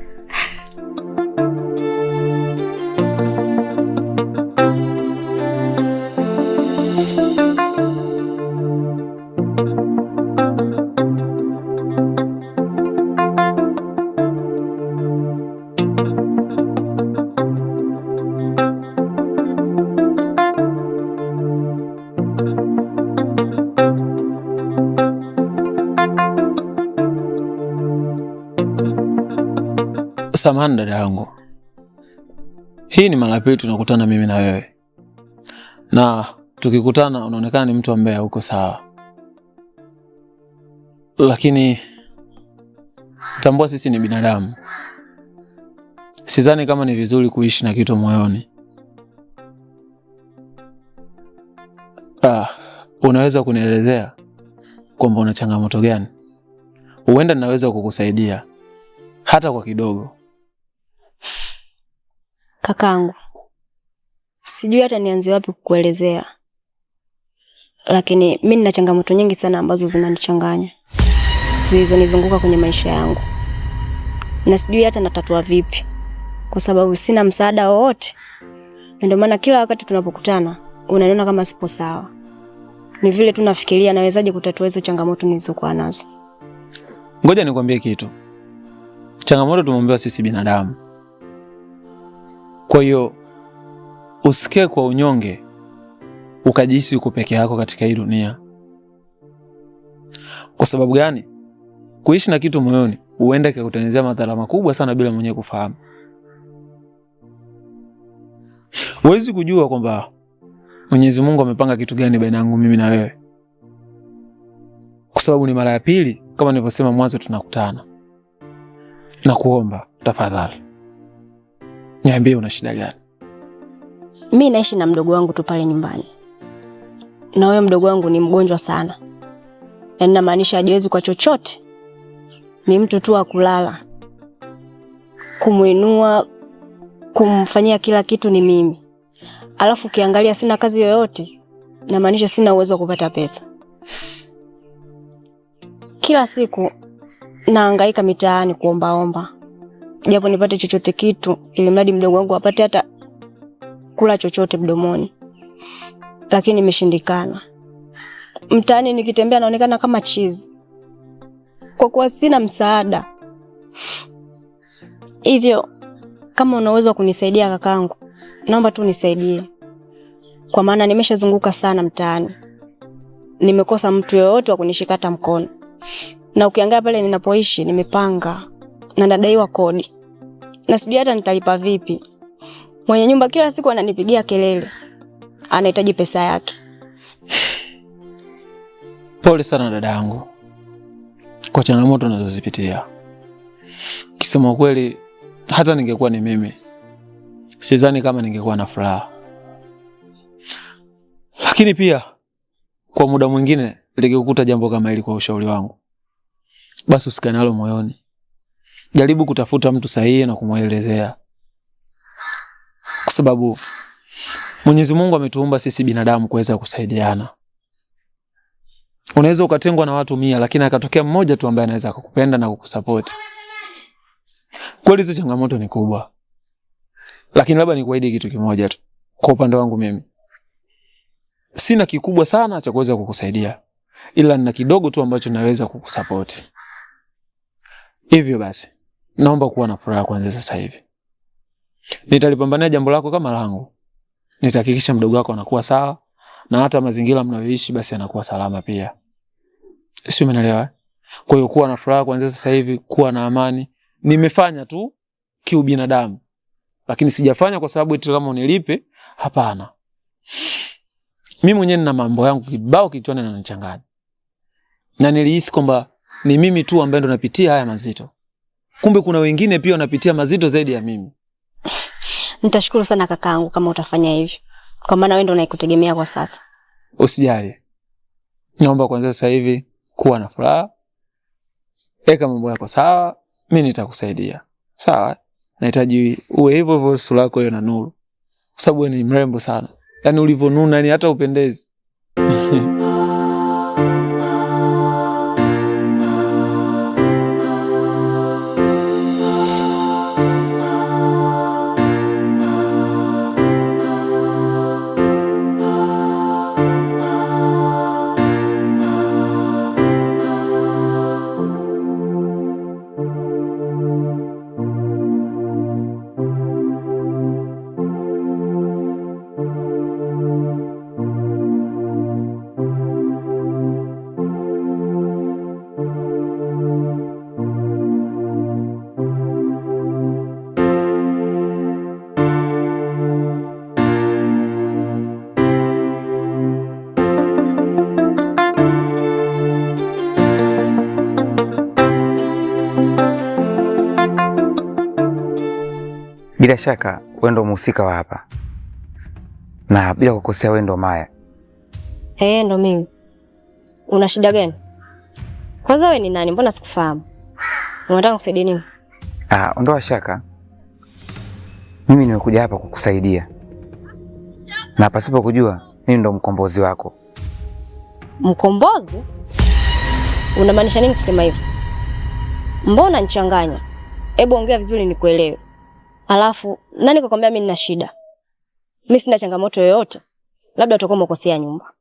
Samahani dada yangu. Hii ni mara pili tunakutana mimi na wewe. Na tukikutana unaonekana ni mtu ambaye hauko sawa. Lakini tambua sisi ni binadamu. Sidhani kama ni vizuri kuishi na kitu moyoni. Unaweza kunielezea kwamba una changamoto gani? Huenda ninaweza kukusaidia hata kwa kidogo. Kakangu, sijui hata nianze wapi kukuelezea. Lakini mimi nina changamoto nyingi sana ambazo zinanichanganya, zilizonizunguka kwenye maisha yangu. Na sijui hata natatua vipi, kwa sababu sina msaada wowote. Ndio maana kila wakati tunapokutana unaniona kama sipo sawa. Ni vile tu nafikiria nawezaje kutatua hizo changamoto nilizokuwa nazo. Ngoja nikwambie kitu. Changamoto tumeombewa sisi binadamu. Kwa hiyo usikae kwa unyonge ukajihisi uko peke yako katika hii dunia. Kwa sababu gani? Kuishi na kitu moyoni huenda kikakutengenezea madhara makubwa sana bila mwenyewe kufahamu. Huwezi kujua kwamba Mwenyezi Mungu amepanga kitu gani baina yangu mimi na wewe. Kwa sababu ni mara ya pili kama nilivyosema mwanzo tunakutana. Na kuomba tafadhali niambie una shida gani? Mimi naishi na mdogo wangu tu pale nyumbani. Na wewe mdogo wangu ni mgonjwa sana. Na ninamaanisha hajiwezi kwa chochote. Ni mtu tu wa kulala. Kumuinua, kumfanyia kila kitu ni mimi. Alafu ukiangalia sina kazi yoyote, na maanisha sina uwezo wa kupata pesa. Kila siku nahangaika mitaani kuombaomba, japo nipate chochote kitu ili mradi mdogo wangu apate hata kula chochote mdomoni. Lakini imeshindikana. Mtaani nikitembea naonekana kama chizi, kwa kuwa sina msaada. Hivyo kama unaweza kunisaidia kakangu, naomba tu nisaidie. Kwa maana nimeshazunguka sana mtaani. Nimekosa mtu yoyote wa kunishikata mkono. Na ukiangalia pale ninapoishi nimepanga na nadaiwa kodi. Na sijui hata nitalipa vipi. Mwenye nyumba kila siku ananipigia kelele. Anahitaji pesa yake. Pole sana dada yangu kwa changamoto unazozipitia. Kisema kweli hata ningekuwa ni mimi, sidhani kama ningekuwa na furaha. Lakini pia kwa muda mwingine likikukuta jambo kama hili, kwa ushauri wangu, basi usikae nalo moyoni. Jaribu kutafuta mtu sahihi na kumuelezea. Kwa sababu Mwenyezi Mungu ametuumba sisi binadamu kuweza kusaidiana. Unaweza ukatengwa na watu 100 lakini akatokea mmoja tu ambaye anaweza kukupenda na kukusupport. Kweli hizo changamoto ni kubwa. Lakini labda nikuahidi kitu kimoja tu. Kwa upande wangu mimi, sina kikubwa sana cha kuweza kukusaidia, ila nina kidogo tu ambacho naweza kukusupport. Hivyo basi, naomba kuwa na furaha kuanzia sasa hivi. Nitalipambania jambo lako kama langu. Nitahakikisha mdogo wako anakuwa sawa, na hata mazingira mnayoishi basi anakuwa salama pia. Sio, umeelewa? Kwa hiyo kuwa na furaha kuanzia sasa hivi, kuwa na amani. Nimefanya tu kiubinadamu, lakini sijafanya kwa sababu eti kama unilipe. Hapana, mimi mwenyewe nina mambo yangu kibao kichwani na yananichanganya, na nilihisi kwamba ni mimi tu ambaye ndo napitia haya mazito, kumbe kuna wengine pia wanapitia mazito zaidi ya mimi. Nitashukuru sana kakaangu kama utafanya hivyo, kwa maana wewe ndo unaikutegemea kwa sasa. Usijali, naomba kwanza sasa hivi kuwa na furaha, eka mambo yako sawa, mimi nitakusaidia. Sawa? Nahitaji uwe hivyo hivyo, sura yako hiyo na nuru, kwa sababu wewe ni mrembo sana. Yaani ulivonuna, yani hata upendezi. Bila shaka wewe ndo mhusika wa hapa, na bila kukosea wewe ndo Maya. Ndo mimi. Una shida gani? Kwanza wewe ni nani? Mbona sikufahamu? Unataka kusaidia nini? Ondoa shaka. Mimi nimekuja hapa kukusaidia, na pasipo kujua mimi ndo mkombozi wako. Mkombozi? Unamaanisha nini kusema hivyo? Mbona nichanganya? Hebu ongea vizuri nikuelewe. Alafu nani kakwambia mimi nina shida? Mimi sina changamoto yoyote. Labda utakuwa umekosea nyumba.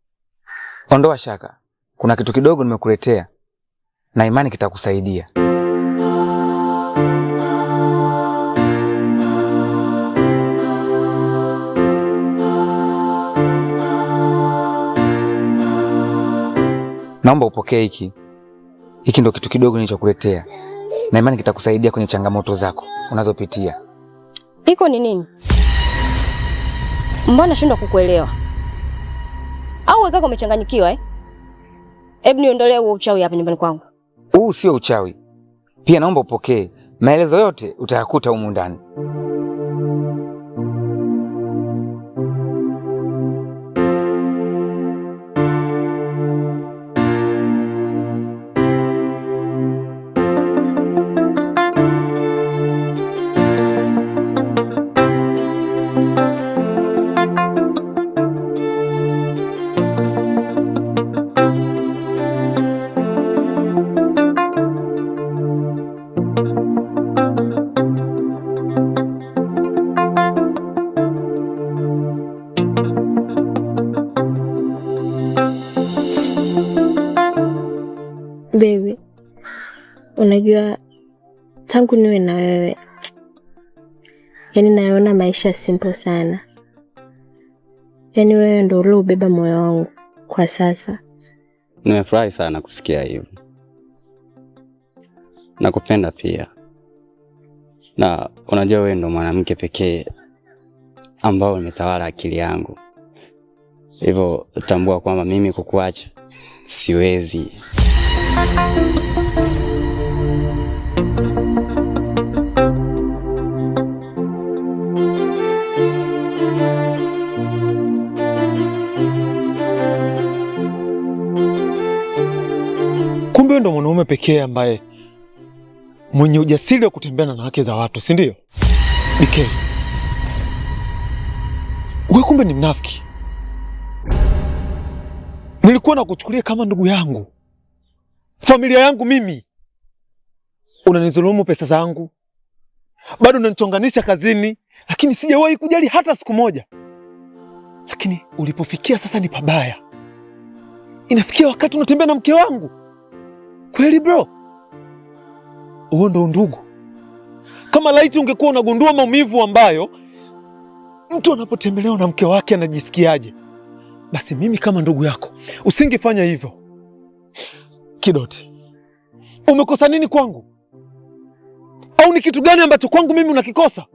Ondoa shaka. Kuna kitu kidogo nimekuletea, na imani kitakusaidia. Naomba upokee hiki. Hiki ndo kitu kidogo nilichokuletea, na imani kitakusaidia kwenye changamoto zako unazopitia. Iko ni nini? Mbona shindwa kukuelewa? Au wewe kaka umechanganyikiwa Hebu niondolee huo uchawi hapa nyumbani kwangu. Huu sio uchawi. Pia naomba upokee. Maelezo yote utayakuta humu ndani. Baby, unajua tangu niwe na wewe, yani naona maisha simple sana. Yani wewe ndio uliobeba moyo wangu kwa sasa. Nimefurahi sana kusikia hivyo. Nakupenda pia. Na unajua wewe ndo mwanamke pekee ambao umetawala akili yangu. Hivyo tambua kwamba mimi kukuacha siwezi. Kumbe ndo mwanaume pekee ambaye mwenye ujasiri wa kutembea na wake za watu, si ndio? BK, wewe kumbe ni mnafiki. Nilikuwa nakuchukulia kama ndugu yangu, familia yangu mimi. Unanizulumu pesa zangu, bado unanichonganisha kazini, lakini sijawahi kujali hata siku moja. Lakini ulipofikia sasa ni pabaya. Inafikia wakati unatembea na mke wangu. Kweli bro? Huo ndo ndugu. Kama laiti ungekuwa unagundua maumivu ambayo mtu anapotembelewa na mke wake anajisikiaje, basi mimi kama ndugu yako usingefanya hivyo. Kidoti, Umekosa nini kwangu? Au ni kitu gani ambacho kwangu mimi unakikosa?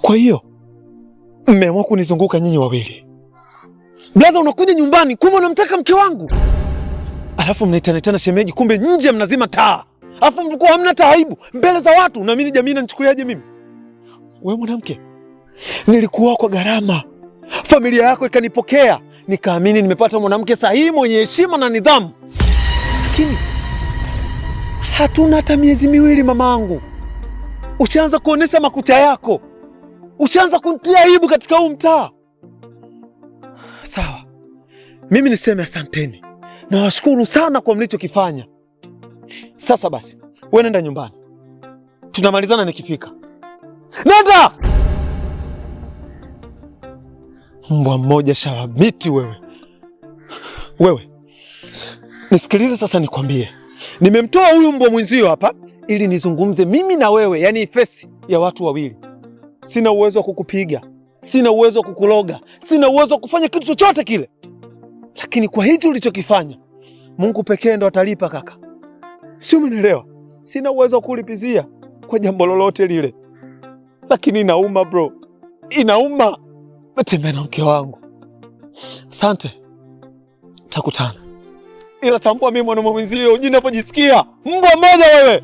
Kwa hiyo mmeamua kunizunguka nyinyi wawili. Brother, unakuja nyumbani kumbe unamtaka mke wangu, alafu mnaitana shemeji, kumbe nje mnazima taa, alafu mlikuwa hamna aibu mbele za watu. Unaamini jamii inanichukuliaje mimi? Wewe mwanamke, nilikuwa kwa gharama, familia yako ikanipokea, nikaamini nimepata mwanamke sahihi mwenye heshima na nidhamu, lakini hatuna hata miezi miwili mamangu, ushaanza kuonesha makucha yako, ushaanza kunitia aibu katika huu mtaa. Sawa, mimi niseme asanteni, nawashukuru sana kwa mlichokifanya. Sasa basi, wewe nenda nyumbani, tunamalizana nikifika. Nenda! Mbwa mmoja shawamiti wewe. Wewe nisikilize sasa, nikwambie, nimemtoa huyu mbwa mwenzio hapa ili nizungumze mimi na wewe, yani face ya watu wawili. Sina uwezo wa kukupiga, sina uwezo wa kukuloga, sina uwezo wa kufanya kitu chochote kile, lakini kwa hicho ulichokifanya Mungu pekee ndo atalipa kaka. Sio, umenielewa? Sina uwezo wa kulipizia kwa jambo lolote lile, lakini inauma bro, inauma. Natembea na mke wangu. Asante, takutana, ila tambua mimi mwana mwenzio ujini napojisikia. Mbwa mmoja wewe.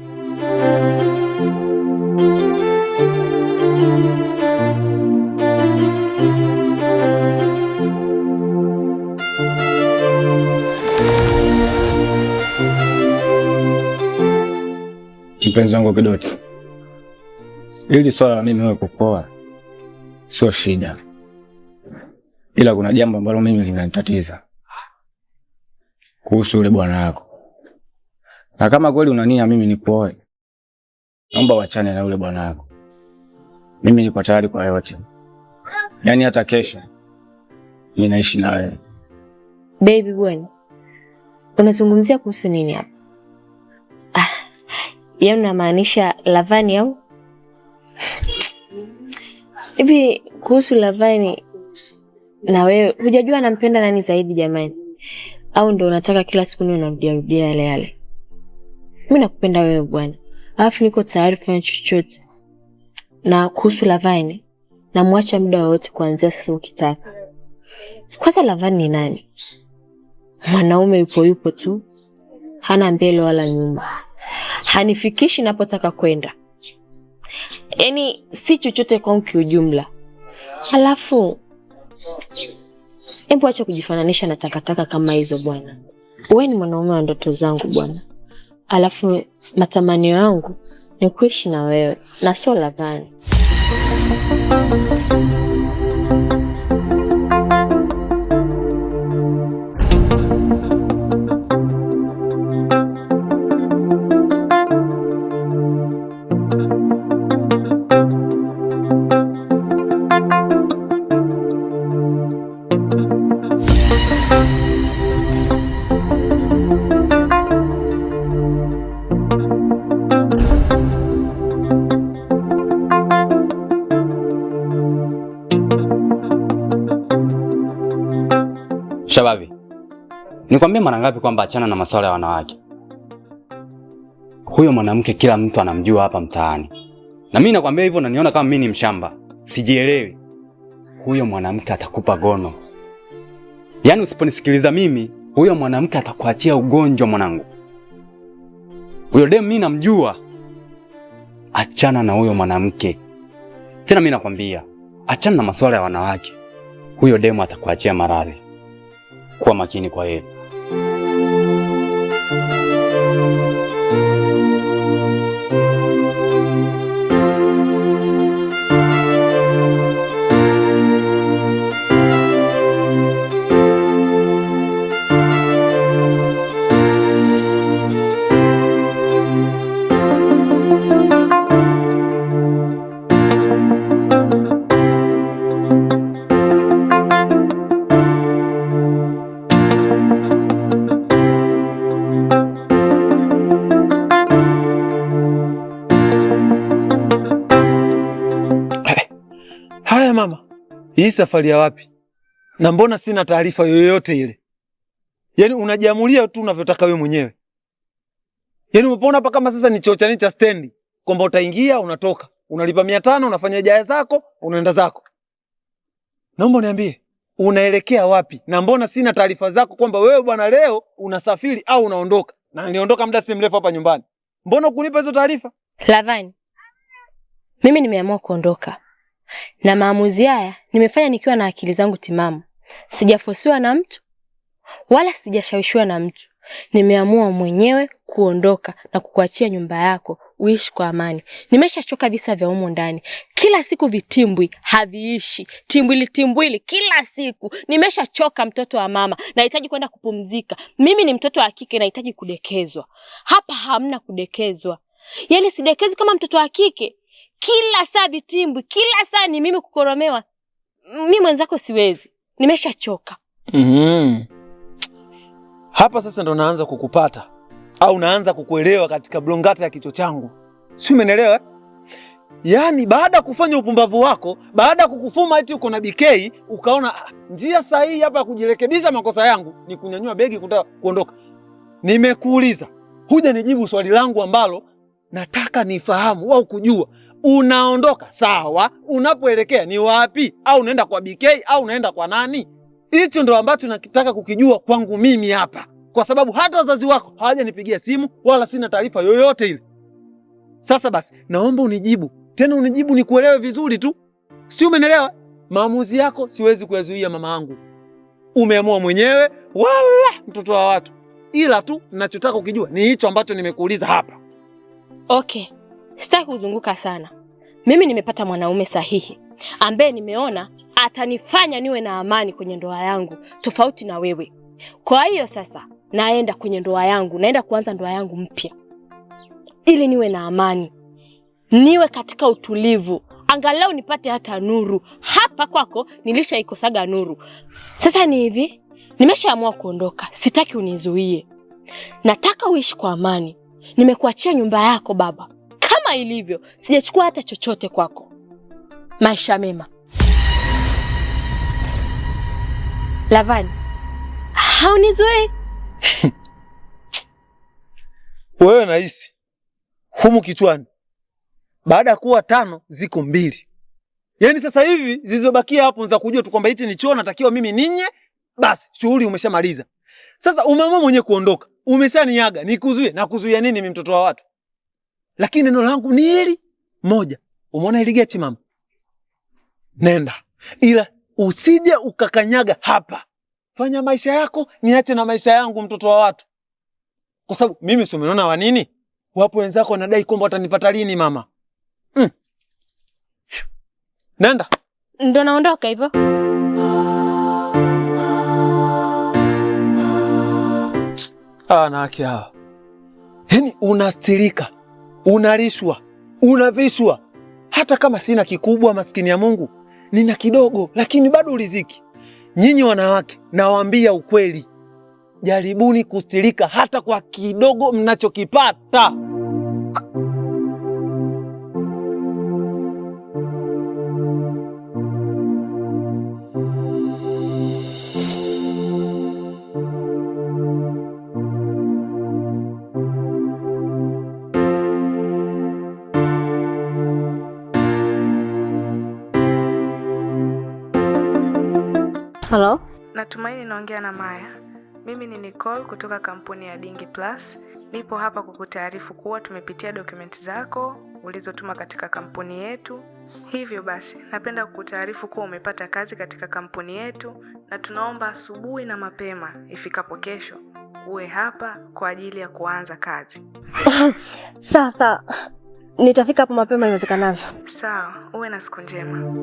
Mpenzi wangu Kidoti, hili swala la mimi wewe kupoa sio shida, ila kuna jambo ambalo mimi linanitatiza kuhusu yule bwana wako. Na kama kweli unania mimi nikuoe, naomba uachane na yule bwana wako. Mimi niko tayari kwa yote, yaani hata kesho mimi naishi na wewe. Baby bwana, unazungumzia kuhusu nini hapa? Yeye unamaanisha Lavani au? Hivi kuhusu Lavani na wewe, hujajua anampenda nani zaidi jamani? Au ndio unataka kila siku ni unarudia yale yale? Mimi nakupenda wewe bwana. Alafu niko tayari kufanya chochote. Na kuhusu Lavani, namwacha muda wote kuanzia sasa ukitaka. Kwanza Lavani ni nani? Mwanaume yupo tu. Hana mbele wala nyuma. Hanifikishi napotaka kwenda. Yaani si chochote kwangu kiujumla. Halafu hebu acha kujifananisha na takataka kama hizo bwana. Wewe ni mwanaume wa ndoto zangu bwana. Halafu matamanio yangu ni kuishi na wewe na sio Lavani. Shabavi, nikwambie mara ngapi kwamba achana na masuala ya wanawake. Huyo mwanamke kila mtu anamjua hapa mtaani. Na mimi nakwambia hivyo na niona kama mimi ni mshamba. Sijielewi. Huyo mwanamke atakupa gono. Yaani usiponisikiliza mimi, huyo mwanamke atakuachia ugonjwa mwanangu. Huyo demu mimi namjua. Achana na huyo mwanamke. Tena mimi nakwambia, achana na masuala ya wanawake. Huyo demu atakuachia maradhi. Kuwa makini kwa yeye. Mama, hii safari ya wapi? Na mbona sina taarifa yoyote ile? Yaani unajiamulia tu unavyotaka wewe mwenyewe. Yaani umeona hapa kama sasa ni chochani cha stendi, kwamba utaingia unatoka, unalipa 500 unafanya jaya zako, unaenda zako. Naomba niambie, unaelekea wapi? Na mbona sina taarifa zako kwamba wewe bwana leo unasafiri au unaondoka? Na niliondoka muda si mrefu hapa nyumbani. Mbona kunipa hizo taarifa? Lavani, mimi nimeamua kuondoka. Na maamuzi haya nimefanya nikiwa na akili zangu timamu. Sijafosiwa na mtu wala sijashawishiwa na mtu. Nimeamua mwenyewe kuondoka na kukuachia nyumba yako uishi kwa amani. Nimeshachoka visa vya humo ndani. Kila siku vitimbwi haviishi. Timbwili kila siku. Nimeshachoka mtoto wa mama. Nahitaji kwenda kupumzika. Mimi ni mtoto wa kike, nahitaji kudekezwa. Hapa hamna kudekezwa. Yaani sidekezwi kama mtoto wa kike. Kila saa vitimbwi, kila saa ni mimi kukoromewa. Mimi mwenzako siwezi. Nimeshachoka. Hapa sasa ndo naanza kukupata au naanza kukuelewa katika blongata ya kichwa changu. Si umeelewa? Yaani baada ya kufanya upumbavu wako, baada ya kukufuma eti uko na BK, ukaona njia sahihi hapa ya kujirekebisha makosa yangu ni kunyanyua begi kutaka kuondoka. Nimekuuliza, huja nijibu swali langu ambalo nataka nifahamu au kujua. Unaondoka sawa, unapoelekea ni wapi? Au unaenda kwa BK au unaenda kwa nani? Hicho ndo ambacho nakitaka kukijua kwangu mimi hapa. Kwa sababu hata wazazi wako hawajanipigia simu wala sina taarifa yoyote ile. Sasa basi, naomba unijibu. Tena unijibu nikuelewe vizuri tu. Si umeelewa? Maamuzi yako siwezi kuyazuia mama yangu. Umeamua mwenyewe wala mtoto wa watu. Ila tu ninachotaka kukijua ni hicho ambacho nimekuuliza hapa. Okay. Sitaki kuzunguka sana. Mimi nimepata mwanaume sahihi ambaye nimeona atanifanya niwe na amani kwenye ndoa yangu tofauti na wewe. Kwa hiyo sasa naenda kwenye ndoa yangu, naenda kuanza ndoa yangu mpya. Ili niwe na amani. Niwe katika utulivu. Angalau nipate hata nuru. Hapa kwako nilishaikosaga nuru. Sasa ni hivi, nimeshaamua kuondoka. Sitaki unizuie. Nataka uishi kwa amani. Nimekuachia nyumba yako baba. Kama ilivyo, sijachukua hata chochote kwako. Maisha mema. Lavani, haunizuii? Wewe nahisi humu kichwani baada ya kuwa 5 ziko 2. Yaani sasa hivi zilizobakia hapo za kujua tu kwamba hichi ni choo natakiwa mimi ninye, basi shughuli umeshamaliza. Sasa umeamua mwenyewe kuondoka. Umeshaniaga, nikuzuie na kuzuia nini mimi mtoto wa watu? Lakini neno langu ni hili moja. Umeona ile geti mama? Nenda. Ila usije ukakanyaga hapa. Fanya maisha yako, niache na maisha yangu mtoto wa watu. Kwa sababu mimi si umeona wa nini? Wapo wenzako wanadai kwamba watanipata lini mama? Nenda. Ndio naondoka hivyo. Na haki hawa. Yaani unastirika, unalishwa, unavishwa. Hata kama sina kikubwa maskini ya Mungu, nina kidogo lakini bado riziki. Nyinyi wanawake, nawaambia ukweli. Jaribuni kustirika hata kwa kidogo mnachokipata. Halo? Natumaini naongea na Maya. Mimi ni Nicole kutoka kampuni ya Dingi Plus. Nipo hapa kukutaarifu kuwa tumepitia dokumenti zako ulizotuma katika kampuni yetu. Hivyo basi, napenda kukutaarifu kuwa umepata kazi katika kampuni yetu na tunaomba asubuhi na mapema ifikapo kesho uwe hapa kwa ajili ya kuanza kazi. Sasa nitafika hapo mapema iwezekanavyo. Sawa, uwe na siku njema.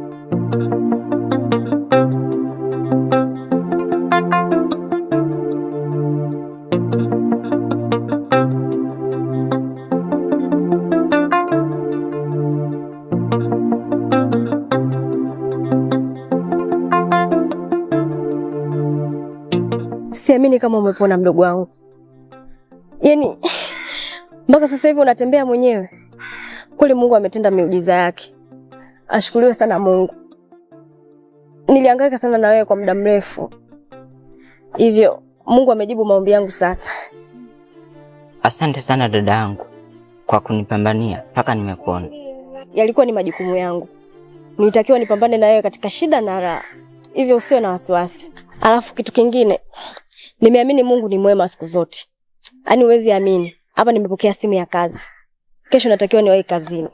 Siamini kama umepona mdogo wangu. Yaani mpaka sasa hivi unatembea mwenyewe. Kweli Mungu ametenda miujiza yake. Ashukuriwe sana Mungu. Nilihangaika sana na wewe kwa muda mrefu. Hivyo Mungu amejibu maombi yangu sasa. Asante sana dada yangu kwa kunipambania mpaka nimekuona. Yalikuwa ni majukumu yangu. Nilitakiwa nipambane na wewe katika shida na raha. Hivyo usiwe na wasiwasi. Alafu kitu kingine, nimeamini Mungu ni mwema siku zote. Yaani huwezi amini. Hapa nimepokea simu ya kazi. Kesho natakiwa niwahi kazini.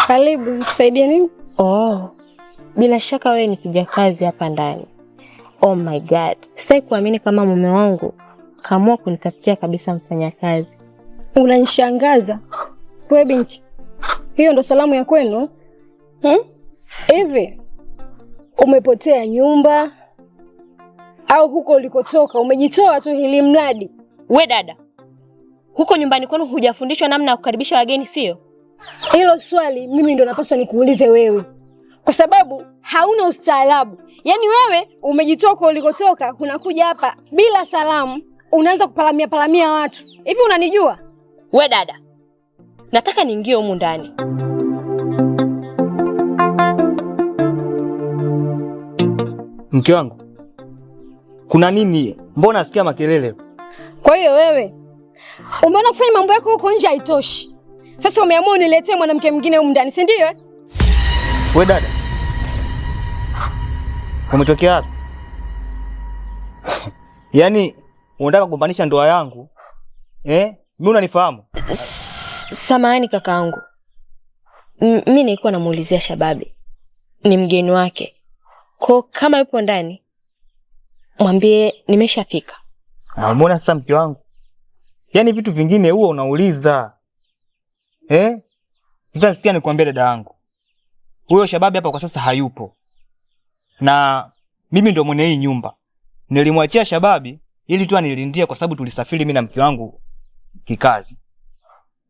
Karibu, nikusaidie nini? Oh, bila shaka wewe ni kijakazi hapa ndani. Oh my God. Sitaki kuamini kama mume wangu kaamua kunitafutia kabisa mfanyakazi. Unanishangaza. Wewe binti. Hiyo ndo salamu ya kwenu? Hivi umepotea nyumba au huko ulikotoka umejitoa tu hili mradi? We dada, huko nyumbani kwenu hujafundishwa namna ya kukaribisha wageni sio? Hilo swali mimi ndo napaswa nikuulize wewe. Kwa sababu hauna ustaarabu. Yaani wewe umejitoka ulikotoka unakuja hapa bila salamu, unaanza kupalamia watu. Hivi unanijua? We dada, nataka niingie humu ndani. Mke wangu, kuna nini? Mbona nasikia makelele? Kwa hiyo wewe umeona kufanya mambo yako huko nje haitoshi. Sasa umeamua uniletee mwanamke mwingine humu ndani, si ndio? We dada, umetokea wapi? Yaani unataka kugombanisha ndoa yangu? Mimi unanifahamu? Samahani kakaangu. Mimi nilikuwa namuulizia Shababi. Ni mgeni wake. Kwa kama yupo ndani, mwambie nimeshafika. Umeona sasa mke wangu? Yaani vitu vingine huo unauliza. Sasa nisikia nikwambie dada yangu. Huyo Shababi hapa kwa sasa hayupo. Na mimi ndo mwenye hii nyumba. Nilimwachia Shababi ili tu anilindie kwa sababu tulisafiri mimi na mke wangu kikazi.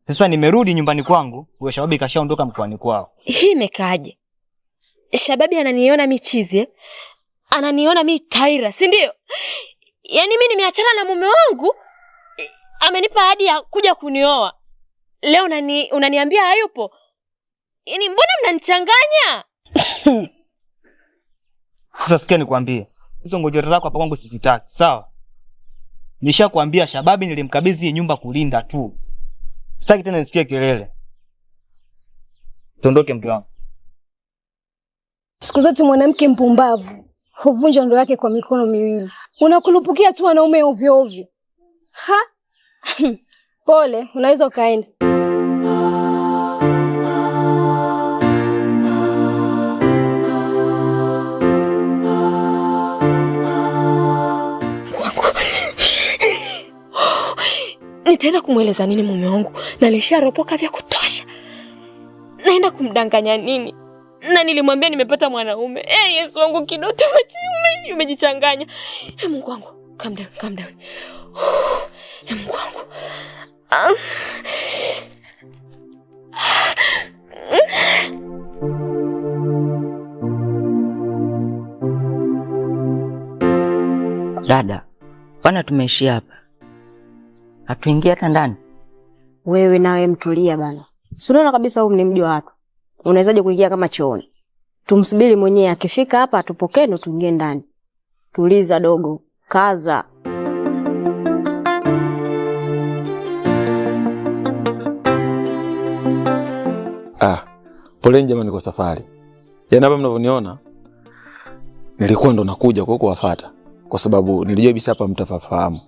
Sasa nimerudi nyumbani kwangu, huyo Shababi kashaondoka mkoani kwao. Hii imekaaje? Shababi ananiona michizi, ananiona mimi taira, si ndio? Yaani mimi nimeachana na mume wangu, amenipa ahadi ya kuja kunioa. Leo unaniambia hayupo? Yaani mbona mnanichanganya? Sasa sikia nikwambie. Hizo ngojera zako hapa kwangu sisitaki, sawa? Nishakwambia Shababi nilimkabidhi nyumba kulinda tu. Sitaki tena nisikie kelele. Tondoke mke wangu. Siku zote mwanamke mpumbavu huvunja ndoa yake kwa mikono miwili. Unakulupukia tu wanaume ovyo ovyo. Pole, unaweza ukaenda. Nitaenda kumweleza nini mume wangu? Na nisharopoka vya kutosha. Naenda kumdanganya nini? Na nilimwambia nimepata mwanaume. Yesu wangu kidoto umejichanganya. Mungu wangu, calm down. Mungu wangu. Dada, bwana tumeishia hapa. Hatuingia hata ndani. Wewe nawe mtulia bana. Si unaona kabisa huu ni mji wa watu. Unawezaje kuingia kama chooni? Tumsubiri mwenyewe akifika hapa atupokee ndo tuingie ndani. Tuliza dogo, kaza. Poleni jamani kwa safari. Yaani hapa mnavyoniona nilikuwa ndo nakuja kwa kuwafuata kwa sababu nilijua bisa hapa mtafahamu.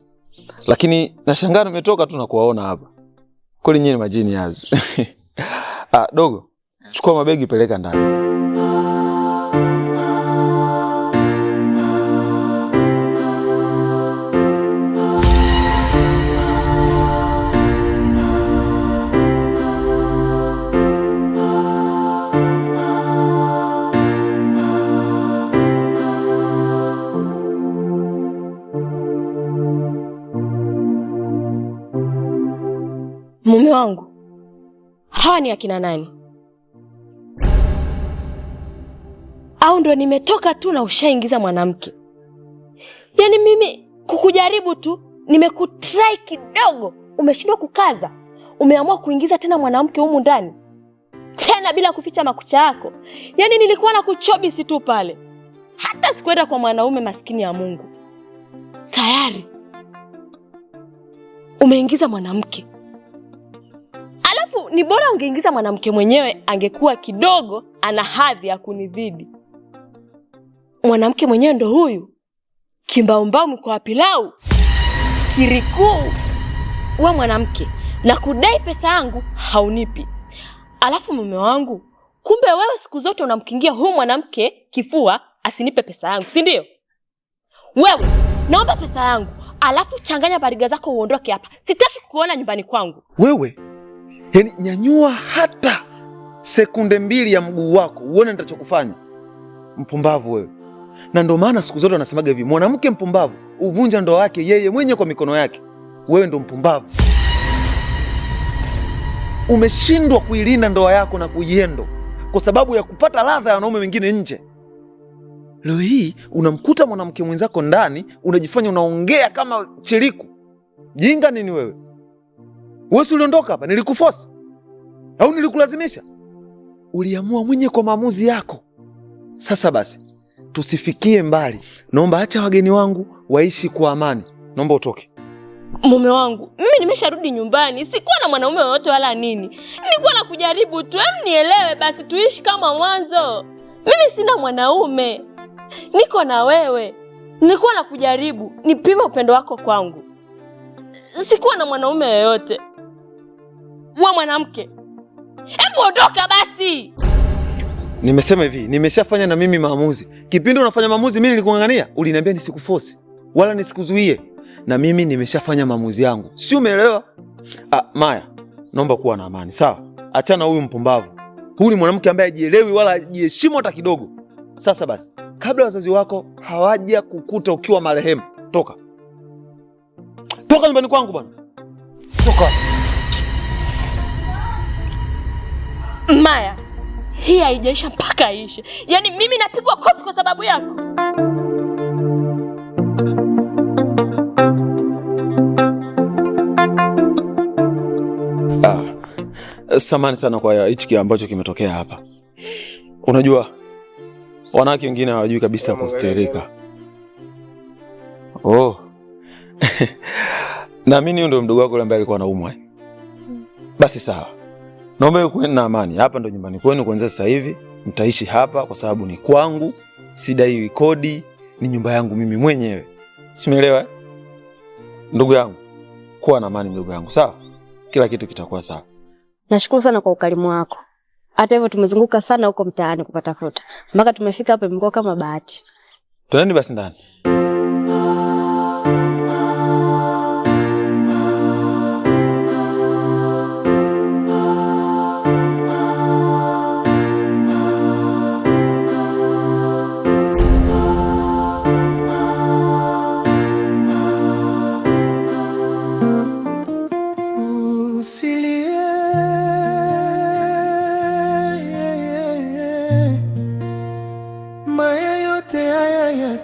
Lakini nashangaa nimetoka tu na kuwaona hapa. Kweli nyinyi majini yazi. Dogo, chukua mabegi peleka ndani. hawa ni akina nani? Au ndo nimetoka tu na ushaingiza mwanamke? Yaani mimi kukujaribu tu, nimekutry kidogo, umeshindwa kukaza. Umeamua kuingiza tena mwanamke humu ndani. Tena bila kuficha makucha yako. Yaani nilikuwa na kuchobisi tu pale. Hata sikuenda kwa mwanaume maskini ya Mungu. Tayari umeingiza mwanamke. Alafu ni bora ungeingiza mwanamke mwenyewe, angekuwa kidogo ana hadhi ya kunidhidi. Mwanamke mwenyewe ndo huyu. Kimbaumbau mkoa pilau. Kirikuu. Wewe mwanamke na kudai pesa yangu haunipi. Alafu mume wangu, kumbe wewe siku zote unamkingia huyu mwanamke kifua asinipe pesa yangu, si ndio? Wewe, naomba pesa yangu, alafu changanya bariga zako uondoke hapa. Sitaki kuona nyumbani kwangu. Wewe, yani nyanyua hata sekunde 2 ya mguu wako, uone nitachokufanya. Mpumbavu wewe. Na ndio maana siku zote wanasemaga hivi, mwanamke mpumbavu uvunja ndoa yake yeye mwenyewe kwa mikono yake. Wewe ndo mpumbavu. Umeshindwa kuilinda ndoa yako na kuiendo kwa sababu ya kupata ladha ya wanaume wengine nje. Leo hii unamkuta mwanamke mwenzako ndani, unajifanya unaongea kama chiriku. Jinga nini wewe? Wewe si uliondoka hapa, nilikuforce? Au nilikulazimisha? Uliamua mwenyewe kwa maamuzi yako. Sasa basi, tusifikie mbali. Naomba acha wageni wangu waishi kwa amani. Naomba utoke. Mume wangu, mimi nimesharudi nyumbani. Sikuwa na mwanaume yoyote wala nini. Nilikuwa na kujaribu tu, nielewe basi tuishi kama mwanzo. Mimi sina mwanaume. Niko na wewe. Nilikuwa na kujaribu, nipime upendo wako kwangu. Sikuwa na mwanaume yoyote. Wewe mwanamke, hebu ondoka basi. Nimesema hivi, nimeshafanya na mimi maamuzi. Kipindi unafanya maamuzi mimi nilikungangania, uliniambia nisikuforce wala nisikuzuie. Na mimi nimeshafanya maamuzi yangu. Si umeelewa? Maya, naomba kuwa na amani, sawa? Achana huyu mpumbavu. Huyu ni mwanamke ambaye hajielewi wala hajiheshimu hata kidogo. Sasa basi, kabla wazazi wako hawaja kukuta ukiwa marehemu, toka. Toka nyumbani kwangu bwana. Toka. Maya, hii haijaisha mpaka ishe. Yaani mimi napigwa kofi kwa sababu yako. Samahani sana kwa hichi ambacho kimetokea hapa. Unajua wanawake wengine hawajui kabisa kustereka. Naamini huyo ndio mdogo wako yule ambaye alikuwa anaumwa. Basi sawa. Naomba uwe na amani. Hapa ndo nyumbani kwenu kuanzia sasa hivi. Mtaishi hapa kwa sababu ni kwangu, sidai kodi, ni nyumba yangu mimi mwenyewe. Simeelewa? Ndugu yangu, kuwa na amani ndugu yangu, sawa? Kila kitu kitakuwa sawa. Nashukuru sana kwa ukarimu wako. Hata hivyo tumezunguka sana huko mtaani kupatafuta. Mpaka tumefika hapa imekuwa kama bahati. Twende basi ndani.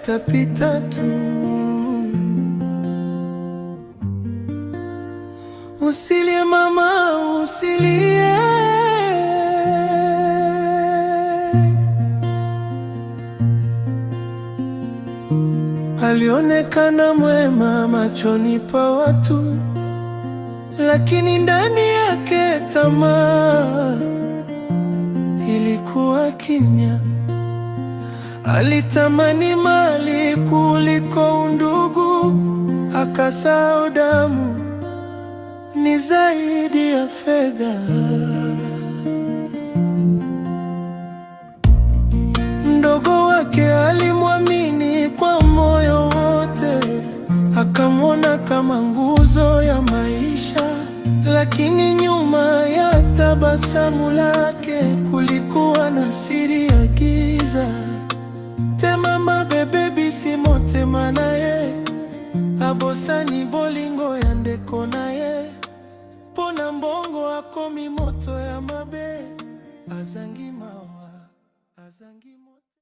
Tapita tu, usilie mama, usilie. Alionekana mwema machoni pa watu, lakini ndani yake tamaa ilikuwa kimya. Alitamani mali kuliko undugu, akasahau damu ni zaidi ya fedha. Mdogo wake alimwamini kwa moyo wote, akamwona kama nguzo ya maisha, lakini nyuma ya tabasamu lake kulikuwa na siri ya giza. Temama bebe bisi motema na ye, abosani bolingo ya ndeko na ye, pona mbongo akomi moto ya mabu. azangimawa azangimo